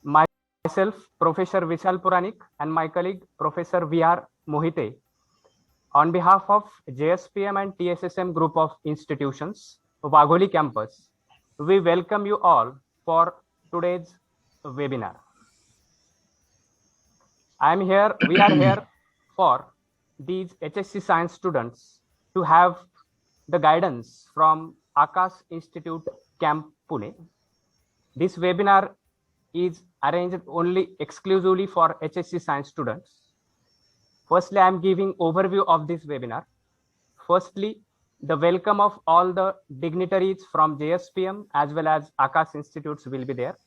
Myself, Professor Vishal Puranik, and my colleague, Professor V.R. Mohite, on behalf of JSPM and TSSM Group of Institutions, Wagholi Campus, we welcome you all for today's webinar. We are here for these HSC Science students to have the guidance from Akash Institute Camp Pune. This webinar is arranged only exclusively for HSC Science students. Firstly, I am giving overview of this webinar. Firstly, the welcome of all the dignitaries from JSPM as well as Akash Institutes will be there.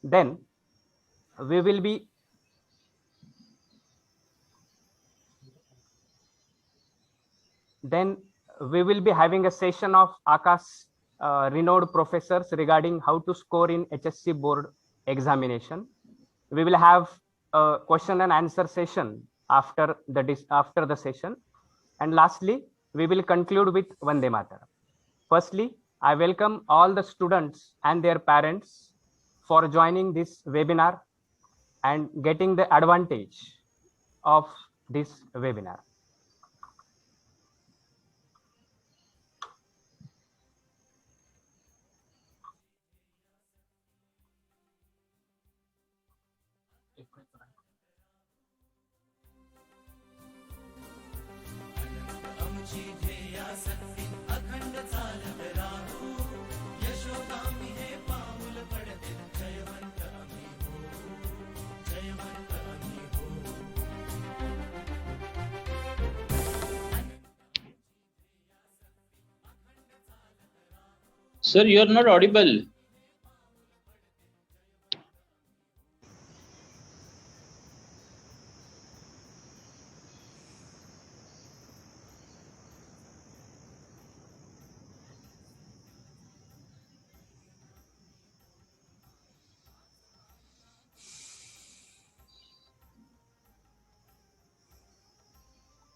Then we will be having a session of Akash renowned professors regarding how to score in HSC board examination. We will have a question and answer session after the session. And lastly, we will conclude with Vande Mataram. Firstly, I welcome all the students and their parents for joining this webinar and getting the advantage of this webinar. Sir, you are not audible.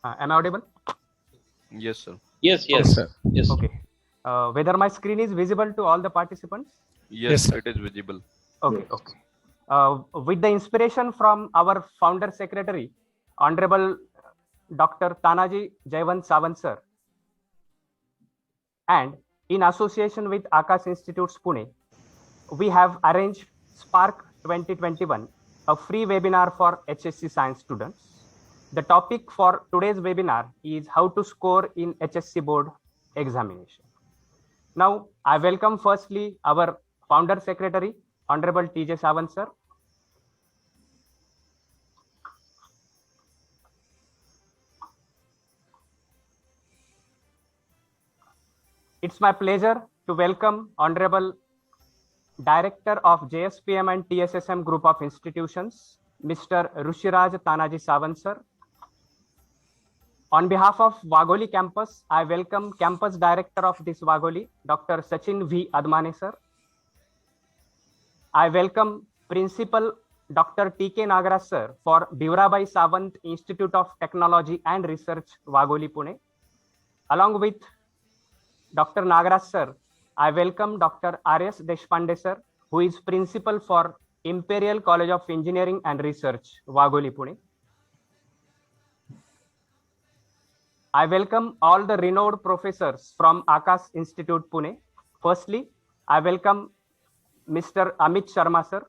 Am I audible? Yes, sir. Yes, Okay, sir. Yes. Okay. Whether my screen is visible to all the participants? Yes, it is visible. Okay, okay. With the inspiration from our founder secretary, Honorable Dr. Tanaji Jayavant Sawant sir, and in association with Akash Institutes Pune, we have arranged Spark 2021, a free webinar for HSC Science students. The topic for today's webinar is how to score in HSC board examination. Now, I welcome firstly our founder secretary, Honorable T.J. Sawant sir. It's my pleasure to welcome Honorable Director of JSPM and TSSM Group of Institutions, Mr. Rushiraj Tanaji Sawant sir. On behalf of Wagholi campus, I welcome campus director of this Wagholi, Dr. Sachin V. Admane sir. I welcome Principal Dr. T.K. Nagaraj sir for Bhivrabai Sawant Institute of Technology and Research, Wagholi, Pune. Along with Dr. Nagaraj sir, I welcome Dr. R.S. Deshpande sir, who is Principal for Imperial College of Engineering and Research, Wagholi, Pune. I welcome all the renowned professors from Akash Institute, Pune. Firstly, I welcome Mr. Amit Sharma sir,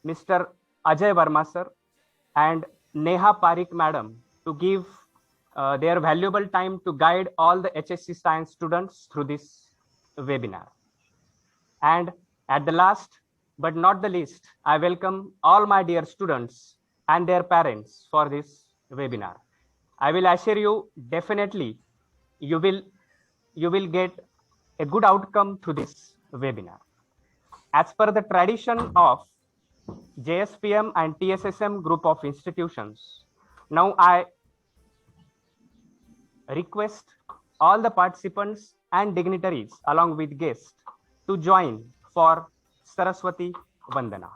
Mr. Ajay Verma sir, and Neha Parikh madam to give their valuable time to guide all the HSC Science students through this webinar. And at the last, but not the least, I welcome all my dear students and their parents for this webinar. I will assure you, definitely, you will get a good outcome through this webinar. As per the tradition of JSPM and TSSM Group of Institutions, now I request all the participants and dignitaries along with guests to join for Saraswati Vandana.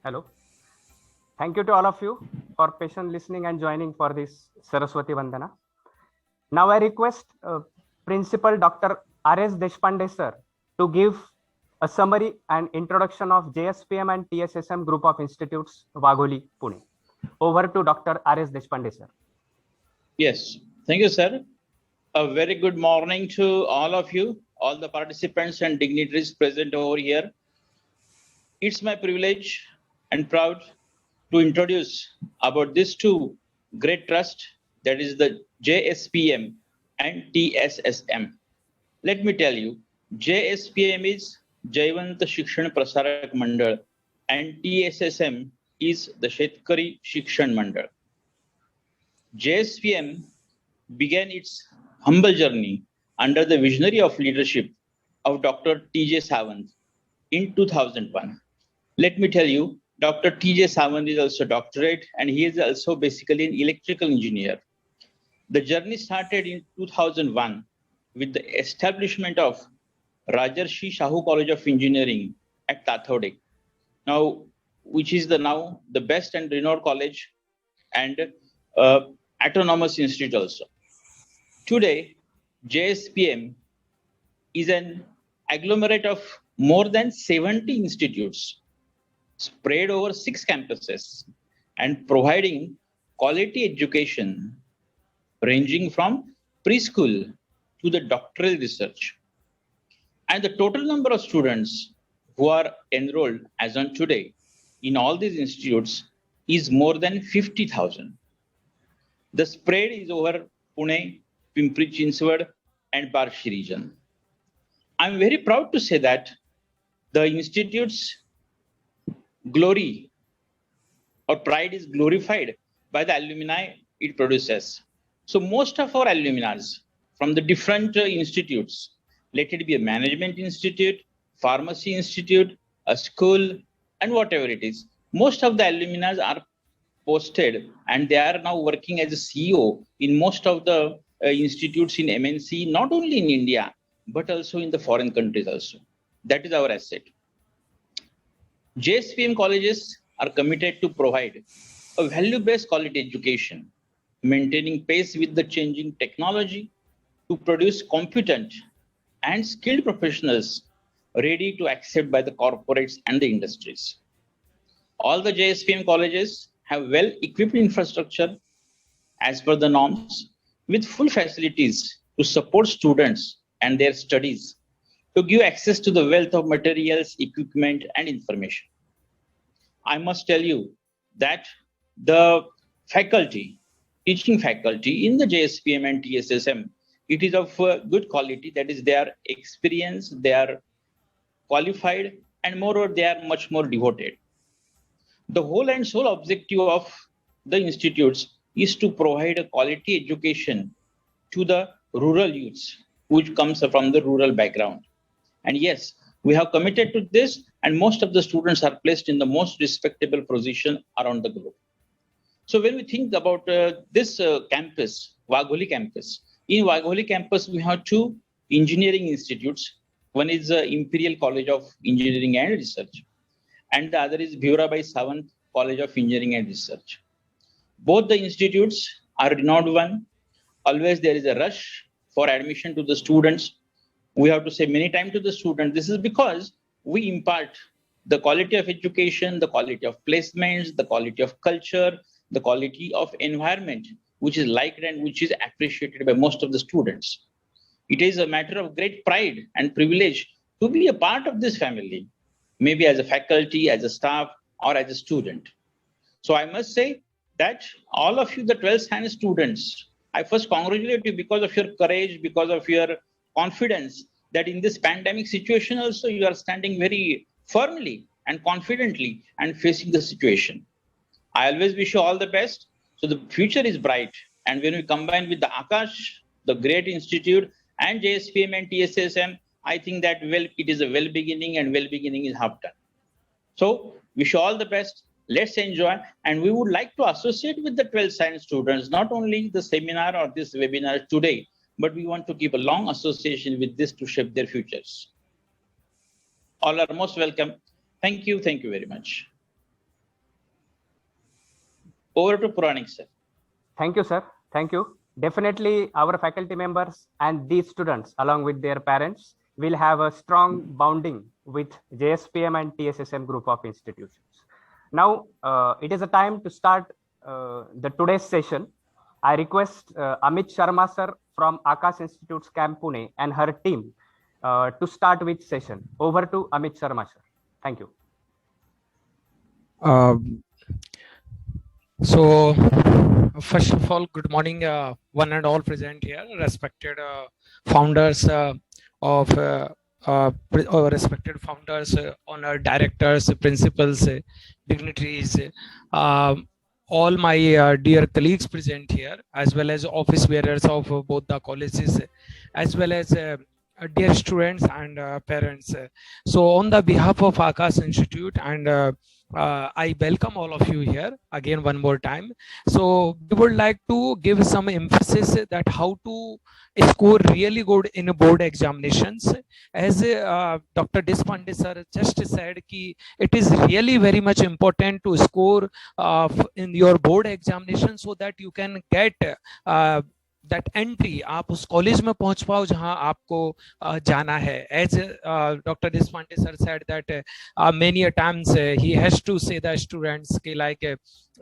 Hello. Thank you to all of you for patient listening and joining for this Saraswati Vandana. Now I request Principal Dr. R.S. Deshpande sir to give a summary and introduction of JSPM and TSSM Group of Institutes, Wagholi, Pune. Over to Dr. R.S. Deshpande sir. Yes, thank you, sir. A very good morning to all of you, all the participants and dignitaries present over here. It's my privilege and proud to introduce about these two great trusts, that is the JSPM and TSSM. Let me tell you, JSPM is Jayavant Shikshan Prasarak Mandal and TSSM is the Shetkari Shikshan Mandal. JSPM began its humble journey under the visionary of leadership of Dr. T.J. Sawant in 2001. Let me tell you, Dr. T.J. Sawant is also doctorate and he is also basically an electrical engineer. The journey started in 2001 with the establishment of Rajarshi Shahu College of Engineering at Tathode, now which is now the best and renowned college and autonomous institute also. Today, JSPM is an agglomerate of more than 70 institutes spread over 6 campuses and providing quality education ranging from preschool to the doctoral research. And the total number of students who are enrolled as on today in all these institutes is more than 50,000. The spread is over Pune, Pimpri Chinchwad and Barshi region. I'm very proud to say that the institute's glory or pride is glorified by the alumni it produces. So most of our alumni from the different institutes, let it be a management institute, pharmacy institute, a school, and whatever it is, most of the alumni are posted and they are now working as a CEO in most of the institutes in MNC, not only in India, but also in the foreign countries also. That is our asset. JSPM colleges are committed to provide a value-based quality education, maintaining pace with the changing technology to produce competent and skilled professionals ready to accept by the corporates and the industries. All the JSPM colleges have well-equipped infrastructure as per the norms with full facilities to support students and their studies, to give access to the wealth of materials, equipment, and information. I must tell you that the faculty, teaching faculty in the JSPM and TSSM, it is of good quality. That is, they are experienced, they are qualified, and moreover, they are much more devoted. The whole and sole objective of the institutes is to provide a quality education to the rural youths, which comes from the rural background. And yes, we have committed to this, and most of the students are placed in the most respectable position around the globe. So when we think about this campus, Wagholi campus, in Wagholi campus, we have two engineering institutes. One is Imperial College of Engineering and Research, and the other is Bhirabai Sawant College of Engineering and Research. Both the institutes are renowned one. Always there is a rush for admission to the students. We have to say many times to the student, this is because we impart the quality of education, the quality of placements, the quality of culture, the quality of environment, which is liked and which is appreciated by most of the students. It is a matter of great pride and privilege to be a part of this family, maybe as a faculty, as a staff, or as a student. So I must say that all of you, the 12th science students, I first congratulate you because of your courage, because of your confidence that in this pandemic situation also you are standing very firmly and confidently and facing the situation. I always wish you all the best. So the future is bright. And when we combine with the Akash, the great institute, and JSPM and TSSM, I think that it is a well beginning, and well beginning is half done. So wish you all the best. Let's enjoy. And we would like to associate with the 12th science students, not only the seminar or this webinar today, but we want to keep a long association with this to shape their futures. All are most welcome. Thank you. Thank you very much. Over to Puranik, sir. Thank you, sir. Thank you. Definitely, our faculty members and these students, along with their parents, will have a strong bonding with JSPM and TSSM group of institutions. Now, it is a time to start the today's session. I request Amit Sharma sir from Akash Institute's Camp Pune and her team to start with session. Over to Amit Sharma sir. Thank you. So, first of all, good morning, one and all present here, respected founders respected founders, honored directors, principals, dignitaries, all my dear colleagues present here, as well as office bearers of both the colleges, as well as dear students and parents. So on the behalf of Akash Institute, and I welcome all of you here again one more time. So we would like to give some emphasis that how to score really good in board examinations. As Dr. Deshpande sir just said, ki it is really very much important to score in your board examination so that you can get that entry, आप उस college में पहुंच पाओ जहां आपको जाना है. As Dr. Deshpande sir said that many a times he has to say the students कि like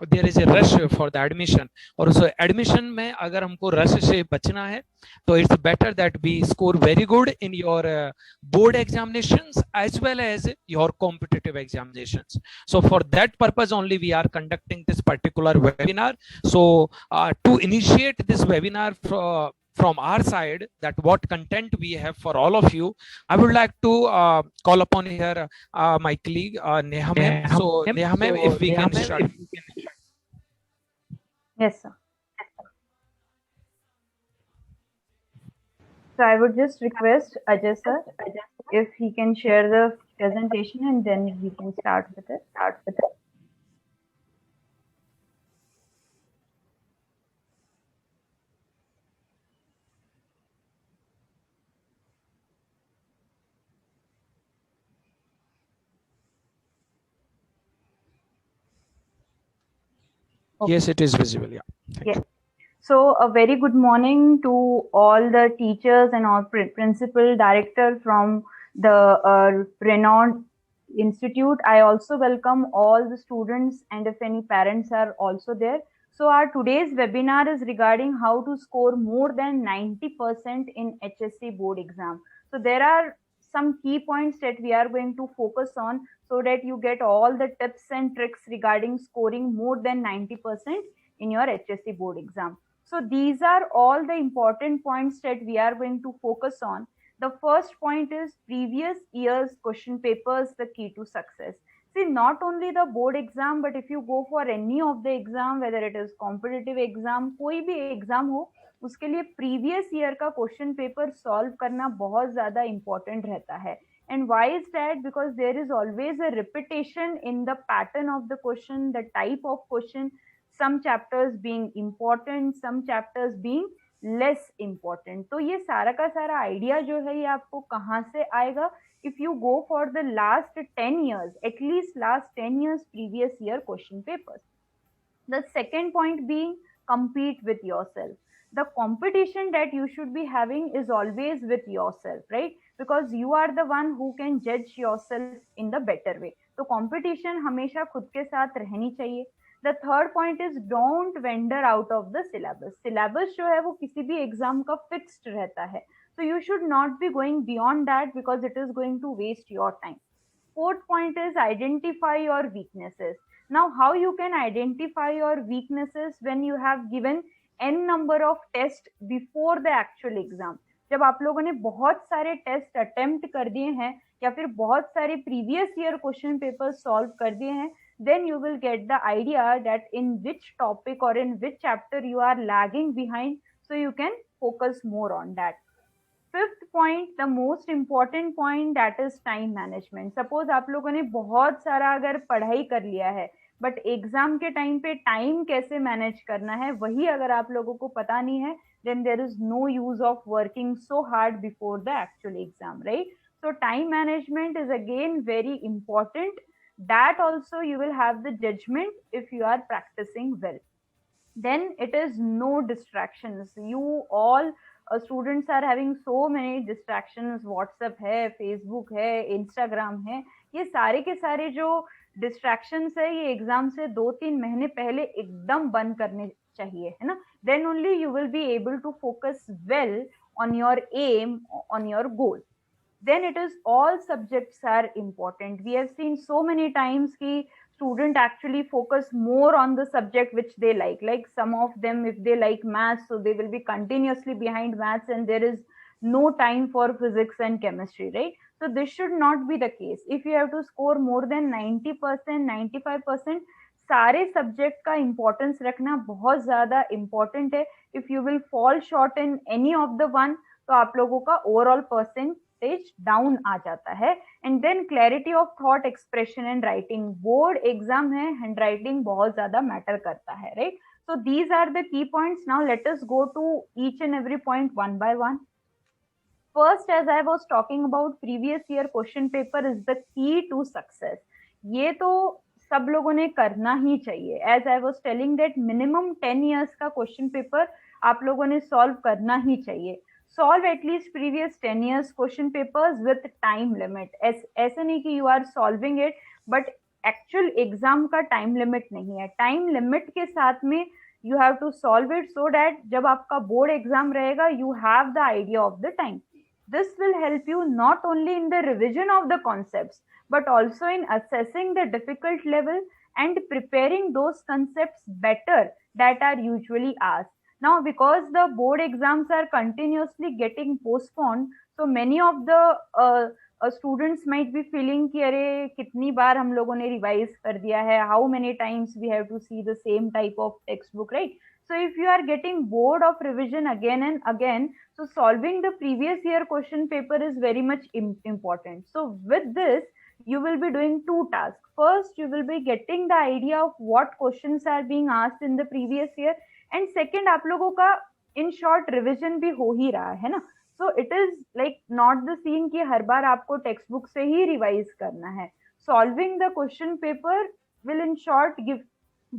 there is a rush for the admission, और उस admission में अगर हमको rush से बचना है तो it's better that we score very good in your board examinations as well as your competitive examinations. So for that purpose only we are conducting this particular webinar. So to initiate this webinar from our side, that what content we have for all of you, I would like to call upon here my colleague Neha ma'am. So Neha ma'am, if we can start. Yes, sir. So I would just request Ajay sir if he can share the presentation and then we can start with it. Okay. Yes, it is visible. Yeah. Yes. So a very good morning to all the teachers and all principal director from the renowned institute. I also welcome all the students and if any parents are also there. So our today's webinar is regarding how to score more than 90% in HSC board exam. So there are some key points that we are going to focus on so that you get all the tips and tricks regarding scoring more than 90% in your HSC board exam. So these are all the important points that we are going to focus on. The first point is previous year's question papers, the key to success. See, not only the board exam, but if you go for any of the exam, whether it is competitive exam, koi bhi exam ho, उसके लिए previous year का question paper solve करना बहुत ज्यादा important रहता है. And why is that? Because there is always a repetition in the pattern of the question, the type of question, some chapters being important, some chapters being less important. तो ये सारा का सारा आइडिया जो है ये आपको कहाँ से आएगा? If you go for the last 10 years, at least last 10 years previous year question papers. The second point being compete with yourself. The competition that you should be having is always with yourself, right? Because you are the one who can judge yourself in the better way. तो competition हमेशा खुद के साथ रहनी चाहिए. The third point is don't wander out of the syllabus. Syllabus जो है वो किसी भी एग्जाम का fixed रहता है. So you should not be going beyond that because it is going to waste your time. Fourth point is identify your weaknesses. Now, how you can identify your weaknesses when you have given n number of tests before the actual exam? जब आप लोगों ने बहुत सारे test attempt कर दिए हैं या फिर बहुत सारे previous year question paper solve कर दिए हैं, then you will get the idea that in which topic or in which chapter you are lagging behind, so you can focus more on that. Fifth point, the most important point, that is time management. Suppose आप लोगों ने बहुत सारा अगर पढ़ाई कर लिया है बट एग्जाम के टाइम पे टाइम कैसे मैनेज करना है वही अगर आप लोगों को पता नहीं है, then there is no use of working so hard before the actual exam, right? So time management is again very important. That also you will have the judgment if you are practicing well. Then it is no distractions. You all students are having so many distractions. WhatsApp है, Facebook है, Instagram है, ये सारे के सारे जो distractions है ये एग्जाम से 2-3 महीने पहले एकदम बंद करने चाहिए, है ना? Then only you will be able to focus well on your aim, on your goal. Then it is all subjects are important. We have seen so many times ki student actually focus more on the subject which they like some of them, if they like maths, so they will be continuously behind maths and there is no time for physics and chemistry, right? So this should not be the case. If you have to score more than 90%, 95%, सारे subject का importance रखना बहुत ज्यादा important है. If you will fall short in any of the one तो आप लोगों का ओवरऑल परसेंटेज डाउन आ जाता है. And then clarity of thought, expression and writing. Board exam है, हैंड राइटिंग बहुत ज्यादा मैटर करता है, right? So these are the key points. Now let us go to each and every point one by one. First, as I was talking about, previous year question paper is the key to success. ये तो सब लोगों ने करना ही चाहिए. As I was telling that minimum 10 years का question paper आप लोगों ने solve करना ही चाहिए. Solve at least previous 10 years question papers with time limit. ऐसे नहीं कि you are solving it, but actual exam का time limit नहीं है. Time limit के साथ में you have to solve it so that जब आपका board exam रहेगा, you have the idea of the time. This will help you not only in the revision of the concepts, but also in assessing the difficult level and preparing those concepts better that are usually asked. Now, because the board exams are continuously getting postponed, so many of the students might be feeling कि अरे कितनी बार हम लोगों ने revise कर दिया है, how many times we have to see the same type of textbook, right? So if you are getting bored of revision again and again, so solving the previous year question paper is very much important. So with this, you will be doing two tasks. First, you will be getting the idea of what questions are being asked in the previous year. And second, आप लोगों का in short revision भी हो ही रहा है ना. So it is like not the scene कि हर बार आपको textbook से ही revise करना है. Solving the question paper will in short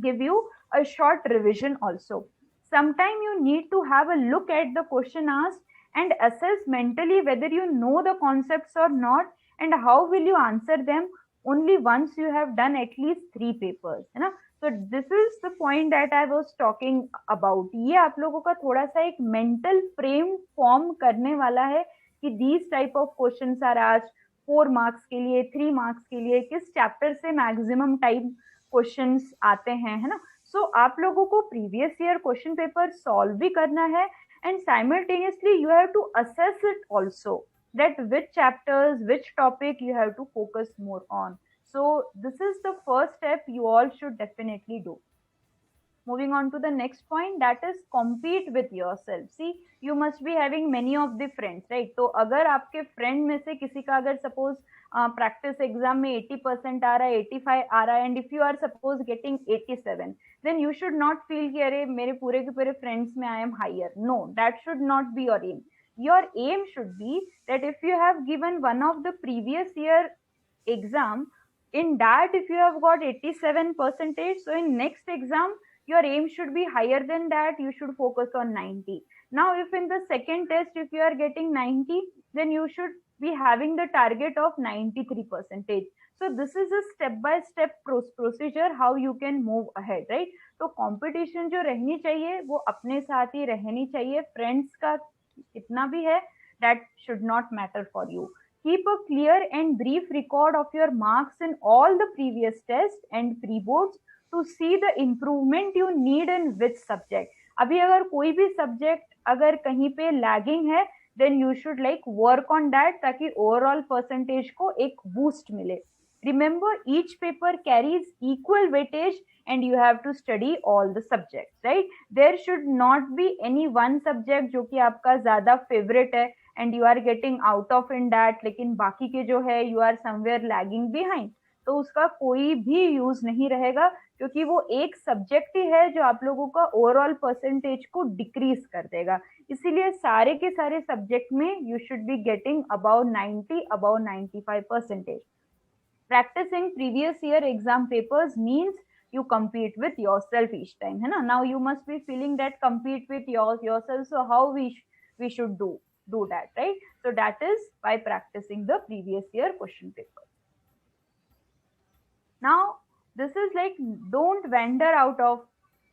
give you a short revision also. Sometimes you need to have a look at the question asked and assess mentally whether you know the concepts or not and how will you answer them only once you have done at least 3 papers, है ना? So this is the point that I was talking about. ये आप लोगों का थोड़ा सा एक mental frame form करने वाला है कि these type of questions are asked 4 marks के लिए, 3 marks के लिए, किस chapter से maximum type questions आते हैं, है ना? So आप लोगों को previous year question paper solve भी करना है and simultaneously you have to assess it also that which chapters, which topic you have to focus more on. So this is the first step you all should definitely do. Moving on to the next point, that is compete with yourself. See, you must be having many of the friends, right? तो अगर आपके friend में से किसी का अगर suppose practice exam में 80% आ रहा है, 85 आ रहा है, and if you are suppose getting 87, then you should not feel कि अरे मेरे पूरे के पूरे friends में I am higher. No, that should not be your aim. Your aim should be that if you have given one of the previous year exam, in that if you have got 87 percentage, so in next exam your aim should be higher than that. You should focus on 90. Now if in the second test if you are getting 90, then you should be having the target of 93 percentage. So this is a step by step procedure how you can move ahead, right? तो competition जो रहनी चाहिए वो अपने साथ ही रहनी चाहिए, friends का कितना भी है that should not matter for you. Keep a clear and brief record of your marks in all the previous tests and pre-boards to see the improvement you need in which subject. अभी अगर कोई भी subject अगर कहीं पे lagging है, then you should like work on that ताकि overall percentage को एक boost मिले. Remember, each paper carries equal weightage and you have to study all the subjects, right? There should not be any one subject जो कि आपका ज़्यादा favorite है and you are getting out of in that, लेकिन बाकी के जो है you are somewhere lagging behind, तो उसका कोई भी यूज नहीं रहेगा क्योंकि वो एक सब्जेक्ट ही है जो आप लोगों का ओवरऑल परसेंटेज को डिक्रीज कर देगा. इसीलिए सारे के सारे सब्जेक्ट में you should be getting about 90 about 95 percentage. Practicing previous year exam papers means you compete with yourself each time, है ना? Now you must be feeling that compete with yourself. So how we should do that, right? So that is by practicing the previous year question paper. Now this is like don't wander out of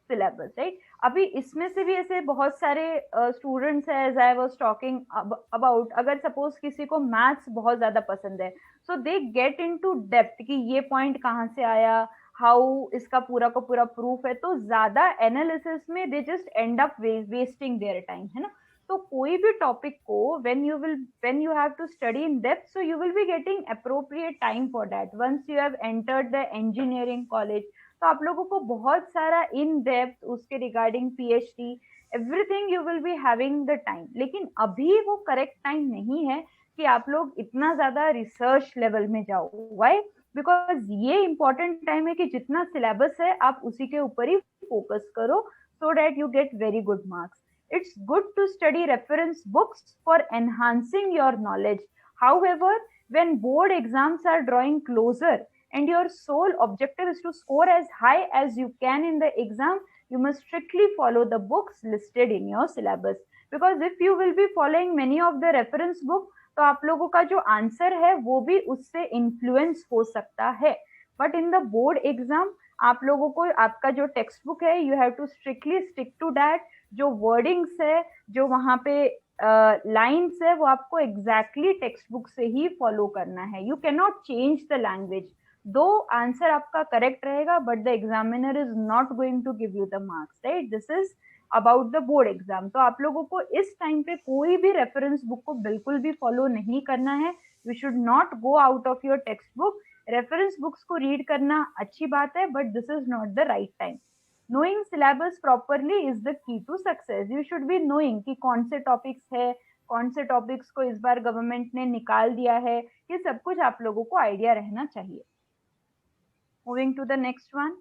syllabus, right? अभी इसमें से भी ऐसे बहुत सारे students है, as I was talking about, अगर suppose किसी को मैथ्स बहुत ज्यादा पसंद है, so they get into depth कि ये पॉइंट कहाँ से आया, हाउ इसका पूरा का पूरा प्रूफ है, तो ज्यादा एनालिसिस में they just and up wasting their time, है ना? तो कोई भी टॉपिक को when you have to study in depth, so you will be getting appropriate time for that. Once you have entered the engineering college, तो आप लोगों को बहुत सारा इन डेप्थ उसके regarding PhD everything you will be having the time. लेकिन अभी वो करेक्ट टाइम नहीं है कि आप लोग इतना ज्यादा रिसर्च लेवल में जाओ. व्हाई? बिकॉज ये इंपॉर्टेंट टाइम है कि जितना सिलेबस है आप उसी के ऊपर ही फोकस करो सो that you get very good marks. It's good to study reference books for enhancing your knowledge. However, when board exams are drawing closer and your sole objective is to score as high as you can in the exam, you must strictly follow the books listed in your syllabus. Because if you will be following many of the reference book, तो आप लोगों का जो answer है वो भी उससे influence हो सकता है. But in the board exam आप लोगों को आपका जो टेक्स्ट बुक है you have to strictly stick to that. जो वर्डिंग्स है, जो वहां पे लाइन्स है, वो आपको एग्जैक्टली टेक्स्ट बुक से ही फॉलो करना है. You can not change the language. Though answer आपका करेक्ट रहेगा but the examiner is not going to give you the marks, right? This is about the board exam. तो आप लोगों को इस टाइम पे कोई भी रेफरेंस बुक को बिल्कुल भी फॉलो नहीं करना है. You should not go out of your text book. Reference books को रीड करना अच्छी बात है but this is not the right time. Knowing syllabus properly is the key to success. You should be knowing कि कौन से topics है, कौन से टॉपिक्स को इस बार गवर्नमेंट ने निकाल दिया है, ये सब कुछ आप लोगों को आइडिया रहना चाहिए. Moving to the next one,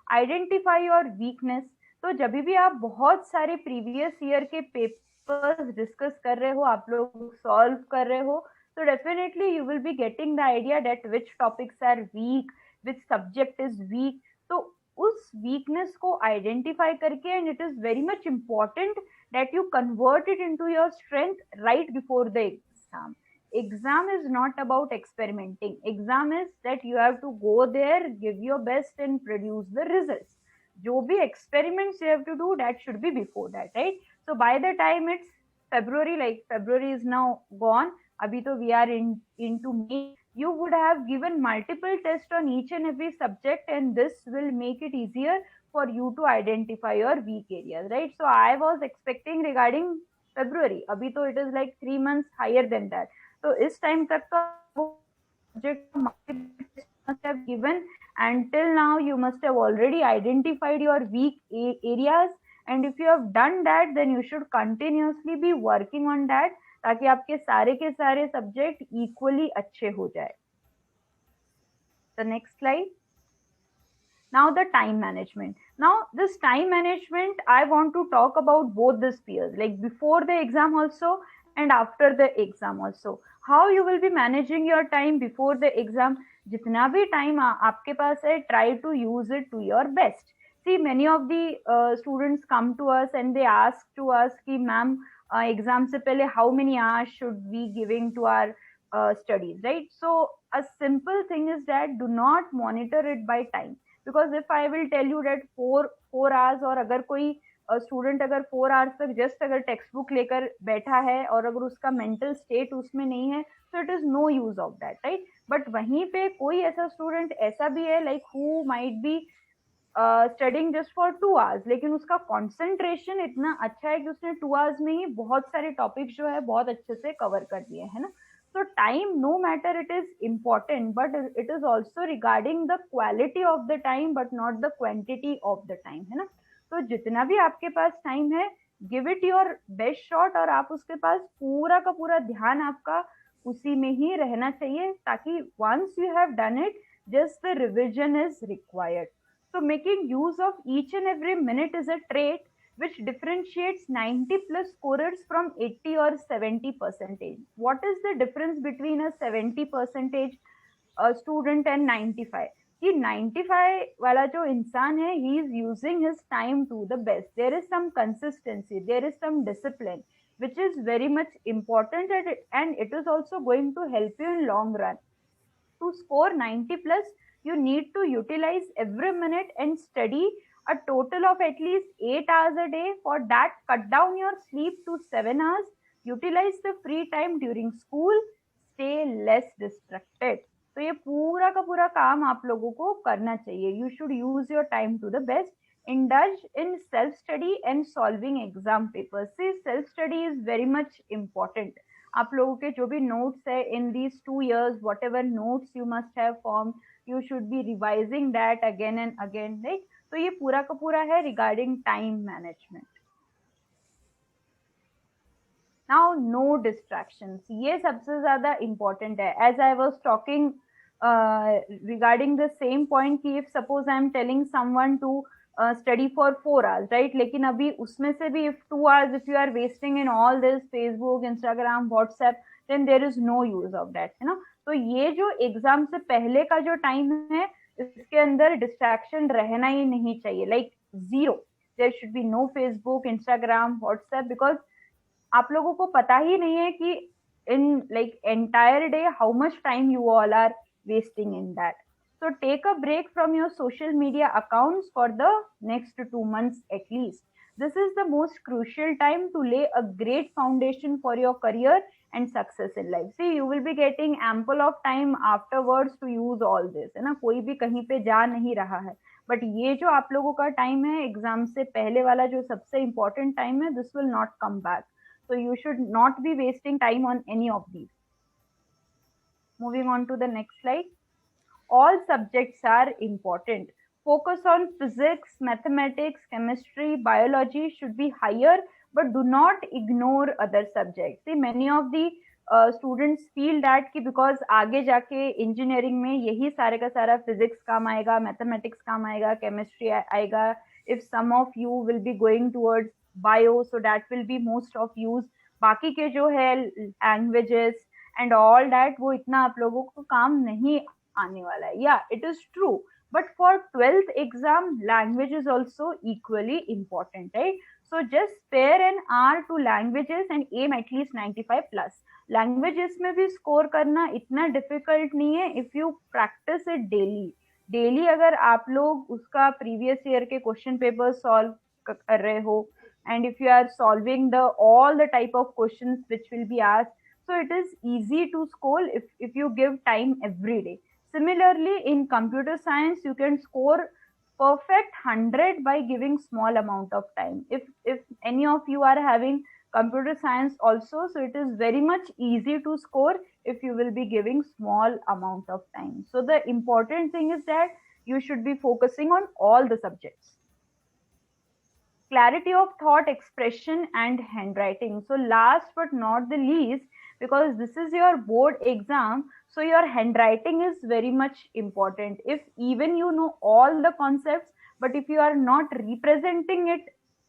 identify your weakness. तो जब भी आप बहुत सारे प्रीवियस ईयर के पेपर्स डिस्कस कर रहे हो, आप लोग सॉल्व कर रहे हो, तो definitely you will be getting the idea that which topics are weak, which subject is weak. तो उस वीकनेस को आइडेंटिफाई करके and it is very much important that you convert it into your strength right before the exam. Exam is not about experimenting. Exam is that you have to go there, give your best and produce the results. जो भी experiments you have to do, that should be before that, right? So by the time it's February, like February is now gone, अभी तो we are into May, you would have given multiple tests on each and every subject and this will make it easier for you to identify your weak areas, right? So I was expecting regarding February, अभी तो it is like 3 months higher than that. तो इस time तक तो subject must have given Until now, you must have already identified your weak areas, and if you have done that, then you should continuously be working on that, ताकि आपके सारे के सारे subject equally अच्छे हो जाए. The next slide. Now the time management. Now this time management, I want to talk about both the spheres, like before the exam also and after the exam also. How you will be managing your time before the exam. जितना भी time आपके पास है, try to use it to your best. See, many of the students come to us and they ask to us कि ma'am, exam से पहले how many hours should we giving to our studies, right? So a simple thing is that do not monitor it by time. Because if I will tell you that 4 hours, और अगर कोई student अगर 4 hours तक just अगर text book लेकर बैठा है और अगर उसका मेंटल स्टेट उसमें नहीं है, तो it is no use of that, right. But वहीं पे कोई ऐसा स्टूडेंट ऐसा भी है like who might be studying just for 2 hours, लेकिन उसका कॉन्सेंट्रेशन इतना अच्छा है कि उसने 2 hours में ही बहुत सारे टॉपिक्स जो है बहुत अच्छे से कवर कर दिए, है ना. So time, no matter it is important, but it is also regarding the quality of the time, but not the quantity of the time, है ना. तो जितना भी आपके पास टाइम है, give it your best shot, और आप उसके पास पूरा का पूरा ध्यान आपका उसी में ही रहना चाहिए, ताकि once you have done it, just the revision is required. So making use of each and every minute is a trait which differentiates 90 plus scorers from 80 or 70%. What is the difference between a 70% student and 95? कि 95 वाला जो इंसान है, he is using his time to the best. There is some consistency, there is some discipline, which is very much important, and it is also going to help you in long run. To score 90 plus, you need to utilize every minute and study a total of at least 8 hours a day. For that, cut down your sleep to 7 hours. Utilize the free time during school. Stay less distracted. तो ये पूरा का पूरा काम आप लोगों को करना चाहिए. You should use your time to the best. Indulge in self-study and solving exam papers. See, self-study is very much important. आप लोगों के जो भी notes है in these 2 years, whatever notes you must have formed, you should be revising that again and again, right? तो ये पूरा का पूरा है regarding time management. Now no distractions, ये सबसे ज्यादा important है. As I was talking regarding the same point कि if suppose I am telling someone to study for 4 hours, right? लेकिन अभी उसमें से भी if 2 hours if you are wasting in all this Facebook, Instagram, WhatsApp, then there is no use of that, है ना. तो ये जो एग्जाम से पहले का जो टाइम है, इसके अंदर डिस्ट्रैक्शन रहना ही नहीं चाहिए, like zero. There should be no Facebook, Instagram, WhatsApp, because आप लोगों को पता ही नहीं है कि in like entire day how much time you all are wasting in that. So take a break from your social media accounts for the next 2 months at least. This is the most crucial time to lay a great foundation for your career and success in life. See, you will be getting ample of time afterwards to use all this, है ना. कोई भी कहीं पे जा नहीं रहा है, बट ये जो आप लोगों का टाइम है एग्जाम से पहले वाला जो सबसे important टाइम है, this will not come back. So you should not be wasting time on any of these. Moving on to the next slide. All subjects are important. Focus on physics, mathematics, chemistry, biology should be higher, but do not ignore other subjects. See, many of the students feel that कि because आगे जाके engineering में यही सारे का सारा physics काम आएगा, mathematics काम आएगा, chemistry आएगा. If some of you will be going towards bio, so that will be most of use. बाकी के जो है languages and all that, वो इतना आप लोगों को काम नहीं आने वाला है. Yeah, it is true. But for 12th exam, language is also equally important, right? So just spare an hour to languages and aim at least 95 plus. Languages में भी score करना इतना difficult नहीं है if you practice it daily. Daily अगर आप लोग उसका previous year के question papers solve कर रहे हो, and if you are solving all the type of questions which will be asked, so it is easy to score if you give time every day. Similarly, in computer science, you can score perfect 100 by giving small amount of time. If any of you are having computer science also, so it is very much easy to score if you will be giving small amount of time. So the important thing is that You should be focusing on all the subjects. Clarity of thought, expression, and handwriting. So last but not the least, because this is your board exam, so your handwriting is very much important. If even you know all the concepts, but if you are not representing it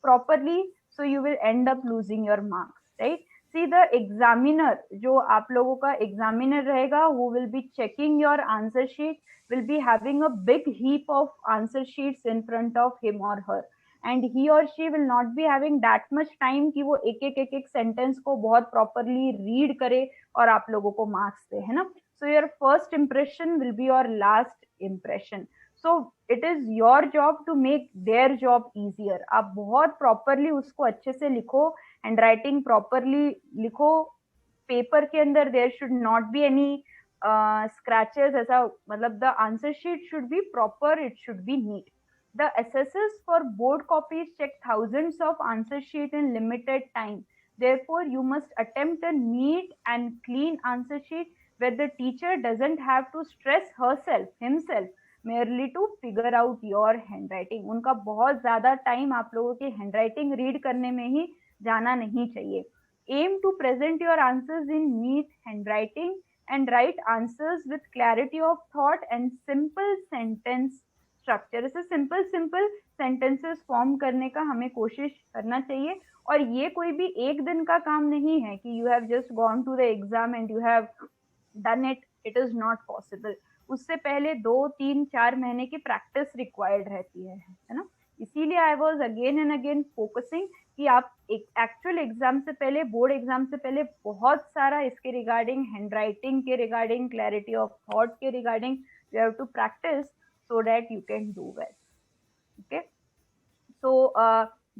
properly, so you will end up losing your marks, right? See, the examiner, जो आप लोगों का examiner रहेगा, who will be checking your answer sheet, will be having a big heap of answer sheets in front of him or her. And he or she will not be having that much time कि वो एक sentence को बहुत properly read करे और आप लोगों को marks दे, है ना? So your first impression will be your last impression. So it is your job to make their job easier. आप बहुत properly उसको अच्छे से लिखो, handwriting properly लिखो, paper के अंदर there should not be any scratches, ऐसा मतलब the answer sheet should be proper, it should be neat. The assessors for board copies check thousands of answer sheet in limited time. Therefore, you must attempt a neat and clean answer sheet where the teacher doesn't have to stress himself, merely to figure out your handwriting. उनका बहुत ज़्यादा time आप लोगों की handwriting read करने में ही जाना नहीं चाहिए. Aim to present your answers in neat handwriting and write answers with clarity of thought and simple sentence structure. ऐसे सिंपल सेंटेंसेस फॉर्म करने का हमें कोशिश करना चाहिए. और ये कोई भी एक दिन का काम नहीं है कि you have just gone to the exam and you have done it. It is not possible. उससे पहले 2, 3, 4 महीने की प्रैक्टिस रिक्वायर्ड रहती है ना. इसीलिए I was again and again focusing कि आप एक्चुअल एग्जाम से पहले, बोर्ड एग्जाम से पहले बहुत सारा इसके रिगार्डिंग, हैंडराइटिंग के रिगार्डिंग, क्लैरिटी ऑफ थॉट के regarding you have to practice so that you can do well. Okay, so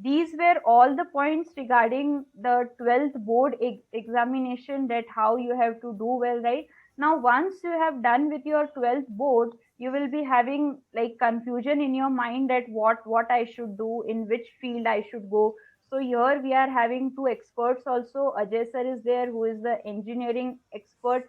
these were all the points regarding the 12th board examination, that how you have to do well, right? Now once you have done with your 12th board, you will be having like confusion in your mind that what I should do, in which field I should go. So here we are having 2 experts also. Ajay sir is there, who is the engineering expert.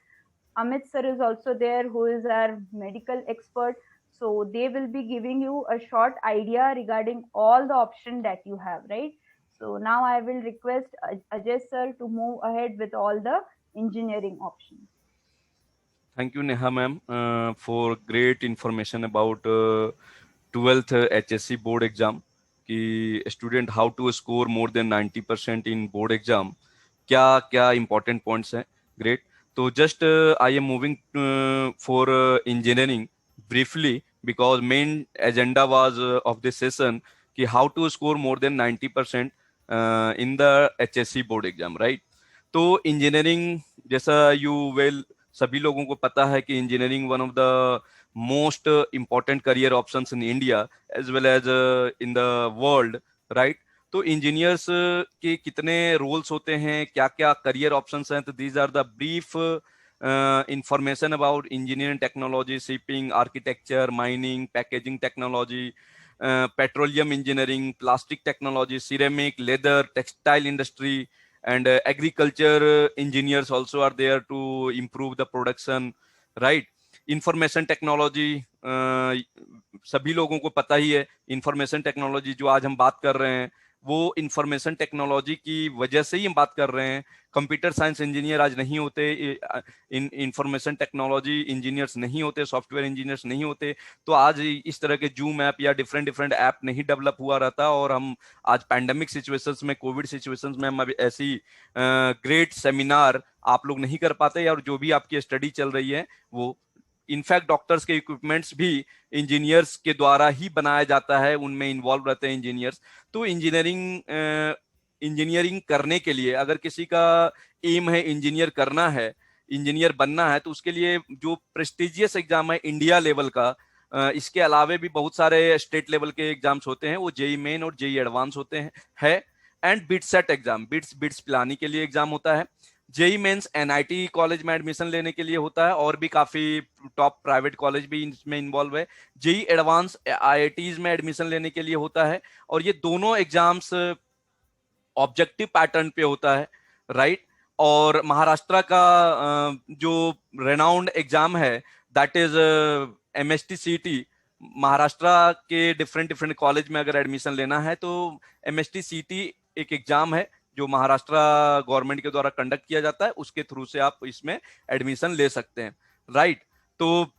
Amit sir is also there, who is our medical expert. So they will be giving you a short idea regarding all the options that you have, right? So now I will request Ajay sir to move ahead with all the engineering options. Thank you, Neha ma'am, for great information about 12th HSC board exam. कि student how to score more than 90% in board exam. क्या important points हैं? Great. So just I am moving for engineering briefly, because main agenda was of this session कि how to score more than 90% in the HSC board exam, right? तो engineering, जैसा you well सभी लोगों को पता है कि engineering one of the most important career options in India as well as in the world, right? तो engineers के कितने roles होते हैं, क्या क्या career options हैं, तो these are the brief information about engineering technology, shipping, architecture, mining, packaging technology, petroleum engineering, plastic technology, ceramic, leather, textile industry, and agriculture engineers also are there to improve the production, right? Information technology, सभी लोगों को पता ही है. Information technology जो आज हम बात कर रहे हैं, वो इंफॉर्मेशन टेक्नोलॉजी की वजह से ही हम बात कर रहे हैं. कंप्यूटर साइंस इंजीनियर आज नहीं होते, इंफॉर्मेशन टेक्नोलॉजी इंजीनियर्स नहीं होते, सॉफ्टवेयर इंजीनियर्स नहीं होते, तो आज इस तरह के जूम ऐप या डिफरेंट ऐप नहीं डेवलप हुआ रहता. और हम आज पैंडेमिक सिचुएशंस में, कोविड सिचुएशंस में हम अभी ऐसी ग्रेट सेमिनार आप लोग नहीं कर पाते, और जो भी आपकी स्टडी चल रही है वो इनफैक्ट डॉक्टर्स के इक्विपमेंट्स भी इंजीनियर्स के द्वारा ही बनाया जाता है, उनमें इन्वॉल्व रहते हैं इंजीनियर्स. तो इंजीनियरिंग करने के लिए अगर किसी का एम है इंजीनियर करना है, इंजीनियर बनना है, तो उसके लिए जो प्रेस्टिजियस एग्जाम है इंडिया लेवल का, इसके अलावे भी बहुत सारे स्टेट लेवल के एग्जाम्स होते हैं, वो जेई मेन और जेई एडवांस होते हैं and bit set exam, bits पिलाने के लिए एग्जाम होता है. जेई मेंस एनआईटी कॉलेज में एडमिशन लेने के लिए होता है, और भी काफी टॉप प्राइवेट कॉलेज भी इसमें इन्वॉल्व है. जेई एडवांस आईआईटीज में एडमिशन लेने के लिए होता है, और ये दोनों एग्जाम्स ऑब्जेक्टिव पैटर्न पे होता है, राइट? और महाराष्ट्र का जो रेनाउंड एग्जाम है दैट इज एमएसटी सीटी, महाराष्ट्र के डिफरेंट डिफरेंट कॉलेज में अगर एडमिशन लेना है तो MST-CT एक एग्जाम है जो महाराष्ट्र गवर्नमेंट के द्वारा कंडक्ट किया जाता है, उसके थ्रू से आप इसमें एडमिशन ले सकते हैं, राइट। तो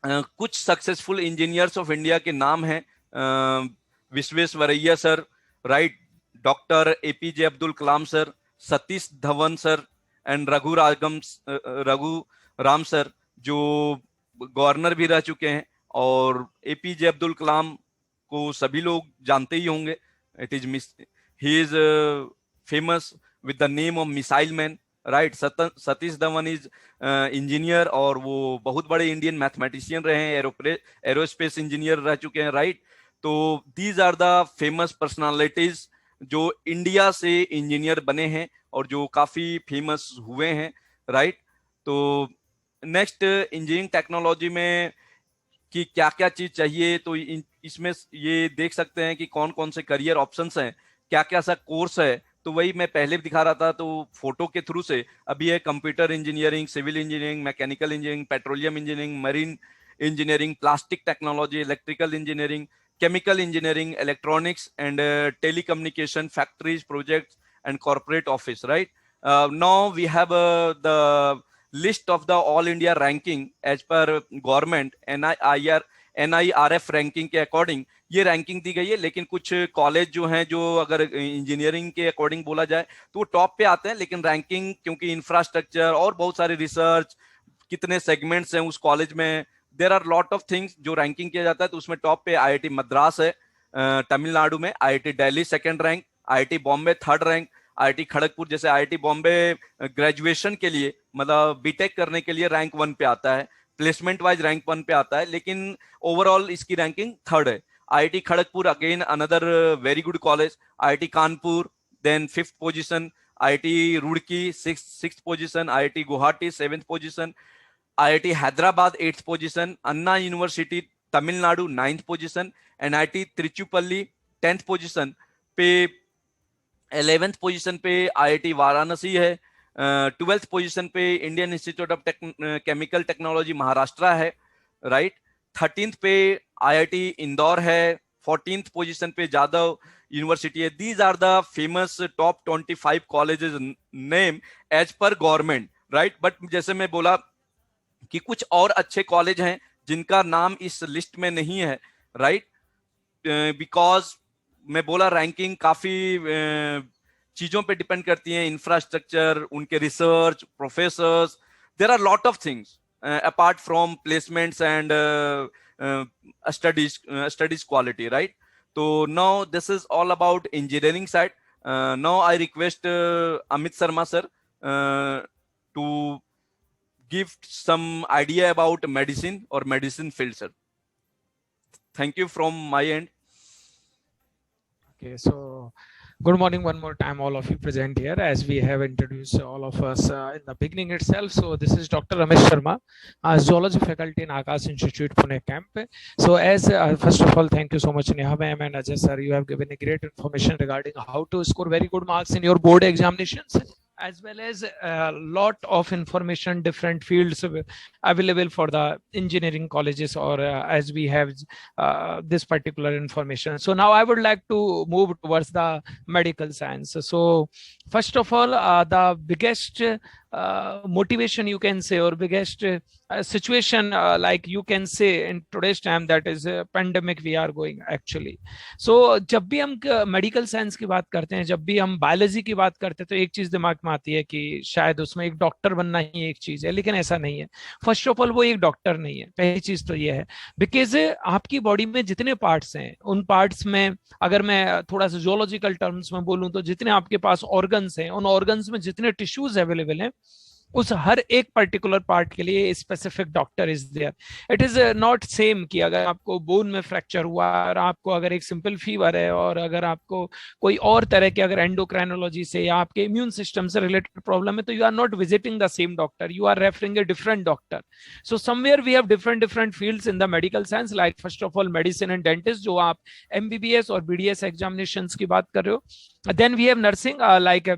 कुछ सक्सेसफुल इंजीनियर्स ऑफ इंडिया के नाम हैं, Visvesvaraya sir, right, doctor APJ Abdul Kalam sir, Satish Dhawan sir and Raghu Ram sir, जो गवर्नर भी रह चुके हैं। और APJ अब्दुल कलाम को सभी लोग जानते ही होंगे, he is famous with the name of missile man, right. Satish Dhawan is engineer और वो बहुत बड़े इंडियन मैथमेटिशियन रहे हैं, एरोस्पेस इंजीनियर रह चुके हैं, राइट। तो these are the famous personalities जो इंडिया से इंजीनियर बने हैं और जो काफी फेमस हुए हैं, राइट। तो नेक्स्ट, इंजीनियरिंग टेक्नोलॉजी में कि क्या क्या चीज चाहिए, तो इसमें ये देख सकते हैं कि कौन कौन से करियर ऑप्शंस हैं, क्या क्या सा कोर्स है। तो वही मैं पहले भी दिखा रहा था, तो फोटो के थ्रू से अभी है computer engineering, civil engineering, mechanical engineering, petroleum engineering, marine engineering, plastic technology, electrical engineering, chemical engineering, electronics and telecommunication, factories, projects and corporate office, right. Now we have the list of the all India ranking as per government NIRF ranking के according ये ranking दी गई है। लेकिन कुछ college जो हैं, जो अगर इंजीनियरिंग के अकॉर्डिंग बोला जाए तो वो टॉप पे आते हैं, लेकिन रैंकिंग क्योंकि इंफ्रास्ट्रक्चर और बहुत सारे रिसर्च, कितने सेगमेंट्स हैं उस कॉलेज में, there are lot of things जो रैंकिंग किया जाता है। तो उसमें टॉप पे IIT मद्रास है तमिलनाडु में, IIT Delhi second rank, IIT Bombay third rank, IIT Kharagpur, जैसे IIT बॉम्बे ग्रेजुएशन के लिए मतलब बीटेक करने के लिए रैंक 1 पे आता है, प्लेसमेंट वाइज रैंक 1 पे आता है, लेकिन ओवरऑल इसकी रैंकिंग थर्ड है। IIT Kharagpur again another very good college, IIT Kanpur then 5th position, IIT Roorkee 6th position, IIT Guwahati 7th position, IIT Hyderabad 8th position, अन्ना university Tamil Nadu 9th position, NIT त्रिचुपल्ली 10th position पे, 11th position पे IIT Varanasi है, 12th position पे Indian institute of chemical technology Maharashtra है, right. 13th पे IIT Indore है, 14th position पे Jadav university है। These are the famous top 25 colleges name as per government, right. But जैसे मैं बोला कि कुछ और अच्छे कॉलेज हैं जिनका नाम इस लिस्ट में नहीं है, राइट, बिकॉज मैं बोला रैंकिंग काफी चीजों पे डिपेंड करती है, इंफ्रास्ट्रक्चर, उनके research, professors, there are lot of things apart from placements and studies quality, right. तो now this is all about engineering side. Now I request Amit Sharma sir to give some idea about medicine or medicine field, sir. Thank you from my end. Okay, so good morning one more time, all of you present here, as we have introduced all of us in the beginning itself. So this is Dr. Ramesh Sharma, zoology faculty in Akash Institute, Pune camp. So as first of all, thank you so much Neha ma'am and Ajay sir, you have given a great information regarding how to score very good marks in your board examinations, as well as a lot of information, different fields available for the engineering colleges, or as we have this particular information. So now I would like to move towards the medical science. So first of all, the biggest motivation you can say, or biggest situation like you can say in today's time, that is a pandemic we are going actually. So जब भी हम medical science की बात करते हैं, जब भी हम बायोलॉजी की बात करते हैं, तो एक चीज दिमाग में आती है कि शायद उसमें एक डॉक्टर बनना ही एक चीज है, लेकिन ऐसा नहीं है। फर्स्ट ऑफ ऑल वो एक डॉक्टर नहीं है, पहली चीज तो ये है, बिकॉज आपकी बॉडी में जितने पार्ट्स हैं, उन पार्ट्स में अगर मैं थोड़ा सा जोलॉजिकल टर्म्स में बोलूं तो जितने आपके पास ऑर्गन्स हैं, उन ऑर्गन्स में जितने टिश्यूज अवेलेबल हैं, उस हर एक पर्टिकुलर पार्ट के लिए specific doctor is there. It is not same कि अगर आपको बोन में फ्रैक्चर हुआ और आपको अगर एक सिंपल फीवर है, और अगर आपको कोई और तरह के अगर एंडोक्राइनोलॉजी से या आपके इम्यून सिस्टम से रिलेटेड प्रॉब्लम है, तो you are not visiting the same doctor, you are referring a different doctor. So somewhere we have different fields in the medical science, like first of all medicine and dentist, जो आप MBBS और BDS examinations की बात कर रहे हो। Then we have nursing, like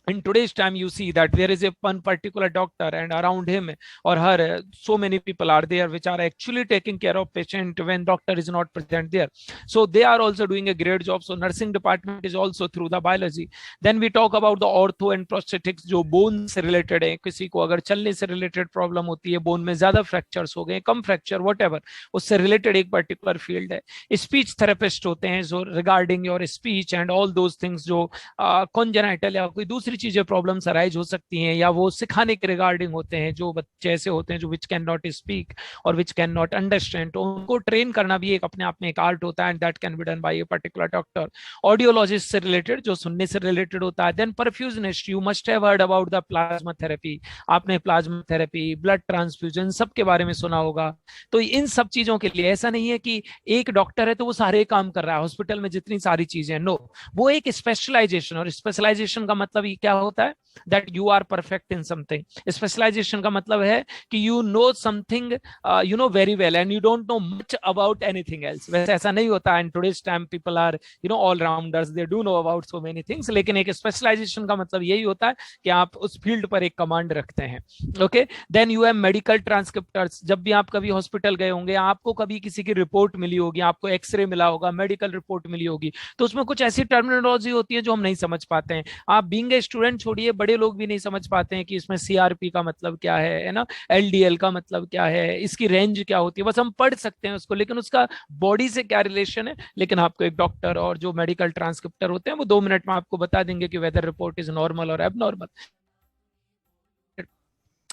in today's time you see that there is a one particular doctor and around him or her so many people are there which are actually taking care of patient when doctor is not present there, so they are also doing a great job. So nursing department is also through the biology. Then we talk about the ortho and prosthetics जो bone से related है, किसी को अगर चलने से related problem होती है, बोन में ज्यादा फ्रैक्चर्स हो गए, कम फ्रैक्चर वट उससे रिलेटेड एक पर्टिकुलर फील्ड है. स्पीच थेरेपिस्ट होते हैं जो regarding your speech and all those things, जो कॉन्जेनाइटल या कोई दूसरी चीजें प्रॉब्लम्स अराइज हो सकती हैं, या वो सिखाने के रिगार्डिंग होते हैं, जो बच्चे ऐसे होते हैं जो विच कैन नॉट स्पीक और विच कैन नॉट अंडरस्टैंड, तो उनको ट्रेन करना भी एक अपने आप में एक आर्ट होता है and that can be done by a particular doctor. Audiologist से रिलेटेड जो सुनने से रिलेटेड होता है. Then perfusionist, you must have heard about the plasma therapy, आपने प्लाज्मा थेरेपी, ब्लड ट्रांसफ्यूजन सबके बारे में सुना होगा. तो इन सब चीजों के लिए ऐसा नहीं है कि एक डॉक्टर है तो वो सारे काम कर रहा है हॉस्पिटल में जितनी सारी चीजें, नो, वो एक स्पेशलाइजेशन, और स्पेशलाइजेशन का मतलब ये क्या होता है, that you are perfect in something. Specialization का मतलब है कि you know something you know very well and you don't know much about anything else. वैसे ऐसा नहीं होता है. In today's time people are you know all rounders, they do know about so many things. लेकिन एक specialization का मतलब यही होता है कि आप उस फील्ड पर एक कमांड रखते हैं. Okay, then you have medical transcriptors. जब भी आप कभी हॉस्पिटल गए होंगे, आपको कभी किसी की रिपोर्ट मिली होगी, आपको एक्सरे मिला होगा, मेडिकल रिपोर्ट मिली होगी, तो उसमें कुछ ऐसी टर्मिनोलॉजी होती है जो हम नहीं समझ पाते हैं. आप बीइंग ए स्टूडेंट छोड़िए, बड़े लोग भी नहीं समझ पाते हैं कि इसमें सीआरपी का मतलब क्या है ना, एलडीएल का मतलब क्या है, इसकी रेंज क्या होती है, बस हम पढ़ सकते हैं उसको, लेकिन उसका बॉडी से क्या रिलेशन है. लेकिन आपको एक डॉक्टर और जो मेडिकल ट्रांसक्रिप्टर होते हैं वो 2 मिनट में आपको बता देंगे कि वेदर रिपोर्ट इज नॉर्मल और एबनॉर्मल.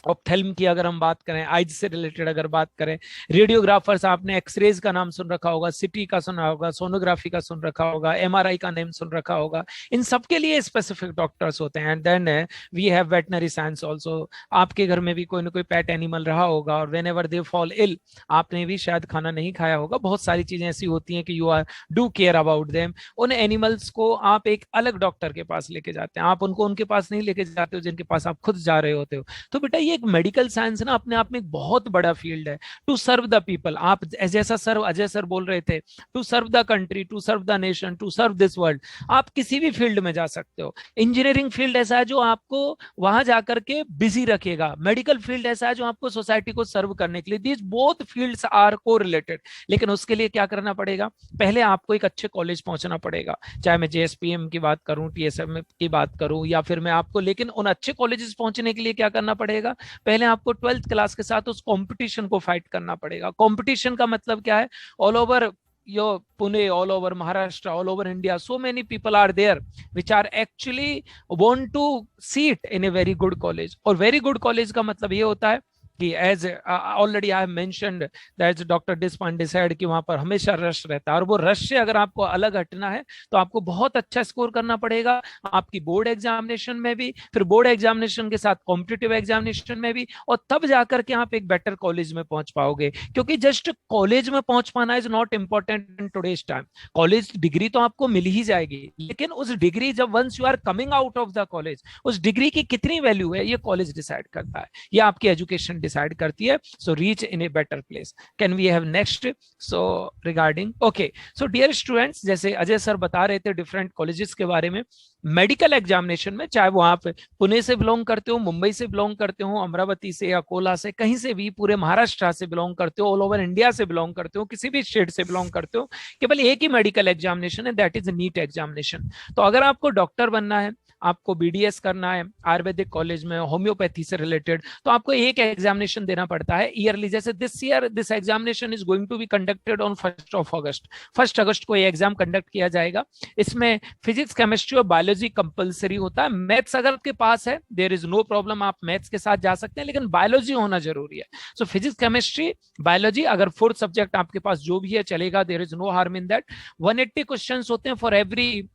ऑप्थेल्म की अगर हम बात करें, आइज से रिलेटेड अगर बात करें, रेडियोग्राफर्स, आपने एक्सरेज का नाम सुन रखा होगा, सिटी का सुना होगा, सोनोग्राफी का सुन रखा होगा, एमआरआई का नेम सुन रखा होगा. इन सब के लिए स्पेसिफिक डॉक्टर्स होते हैं. And then we have veterinary science also. आपके घर में भी कोई ना कोई पेट एनिमल रहा होगा और whenever they fall ill, आपने भी शायद खाना नहीं खाया होगा, बहुत सारी चीजें ऐसी होती हैं कि you are do care about them. उन एनिमल्स को आप एक अलग डॉक्टर के पास लेके जाते हैं, आप उनको उनके पास नहीं लेके जाते हो जिनके पास आप खुद जा रहे होते हो. तो बेटा ये एक मेडिकल साइंस ना अपने आप में एक बहुत बड़ा फील्ड है. टू सर्व द पीपल, आप जैसा सर अजय सर बोल रहे थे, to serve the country, to serve the nation, to serve this world, आप किसी भी फील्ड में जा सकते हो. इंजीनियरिंग फील्ड ऐसा है जो आपको वहां जाकर के बिजी रखेगा, मेडिकल फील्ड ऐसा है जो आपको सोसाइटी को सर्व करने के लिए. दीज बोथ फील्ड्स आर को रिलेटेड. लेकिन उसके लिए क्या करना पड़ेगा, पहले आपको एक अच्छे कॉलेज पहुंचना पड़ेगा, चाहे मैं जेएसपीएम की बात करूं, टीएसएम की बात करूं, या फिर मैं आपको, लेकिन उन अच्छे कॉलेजेस पहुंचने के लिए क्या करना पड़ेगा, पहले आपको 12th क्लास के साथ उस कंपटीशन को फाइट करना पड़ेगा. कंपटीशन का मतलब क्या है, all over your Pune, all over Maharashtra, all over India, so many people are there which are actually want to see it in a very good college. और very good college का मतलब ये होता है कि as already I have mentioned that Dr. Deshpande said कि वहां पर हमेशा रश रहता है, और वो रश से अगर आपको अलग हटना है तो आपको बहुत अच्छा स्कोर करना पड़ेगा आपकी बोर्ड एग्जामिनेशन में भी, फिर बोर्ड एग्जामिनेशन के साथ कॉम्पिटिटिव एग्जामिनेशन में भी, और तब जाकर के आप एक बेटर कॉलेज में पहुंच पाओगे. क्योंकि जस्ट कॉलेज में पहुंच पाना is not important in today's time. College degree तो आपको मिल ही जाएगी, लेकिन उस डिग्री जब once you are coming out of the college, उस डिग्री की कितनी वैल्यू है ये कॉलेज डिसाइड करता है, ये आपकी एजुकेशन डिसाइड करती है. So reach in a better place. Can we have next? So regarding, okay, so dear students, जैसे अजय सर बता रहे थे डिफरेंट कॉलेजेस के बारे में, मेडिकल एग्जामिनेशन में चाहे वो आप पुणे से बिलोंग करते हो, मुंबई से बिलोंग करते हो, अमरावती से या कोला से, कहीं से भी, पूरे महाराष्ट्र से बिलोंग करते हो, ऑल ओवर इंडिया से बिलोंग करते हो, किसी भी स्टेट से बिलोंग करते हो, केवल एक ही मेडिकल एग्जामिनेशन है, दैट इज नीट एग्जामिनेशन. तो अगर आपको डॉक्टर बनना है, आपको बीडीएस करना है आयुर्वेदिक कॉलेज में, होम्योपैथी से रिलेटेड, तो आपको एक एग्जामिनेशन देना पड़ता है ईयरली. जैसे this year this examination is going to be conducted on 1 August. 1 अगस्त को ये एग्जाम कंडक्ट किया जाएगा. इसमें फिजिक्स, केमिस्ट्री और बायोलॉजी कंपलसरी होता है. मैथ्स अगर आपके पास है, देयर इज नो प्रॉब्लम, आप मैथ्स के साथ जा सकते हैं, लेकिन बायोलॉजी होना जरूरी है. सो फिजिक्स, केमिस्ट्री, बायोलॉजी, अगर 4th सब्जेक्ट आपके पास जो भी है चलेगा, there is no harm in that. 180 questions होते हैं. For every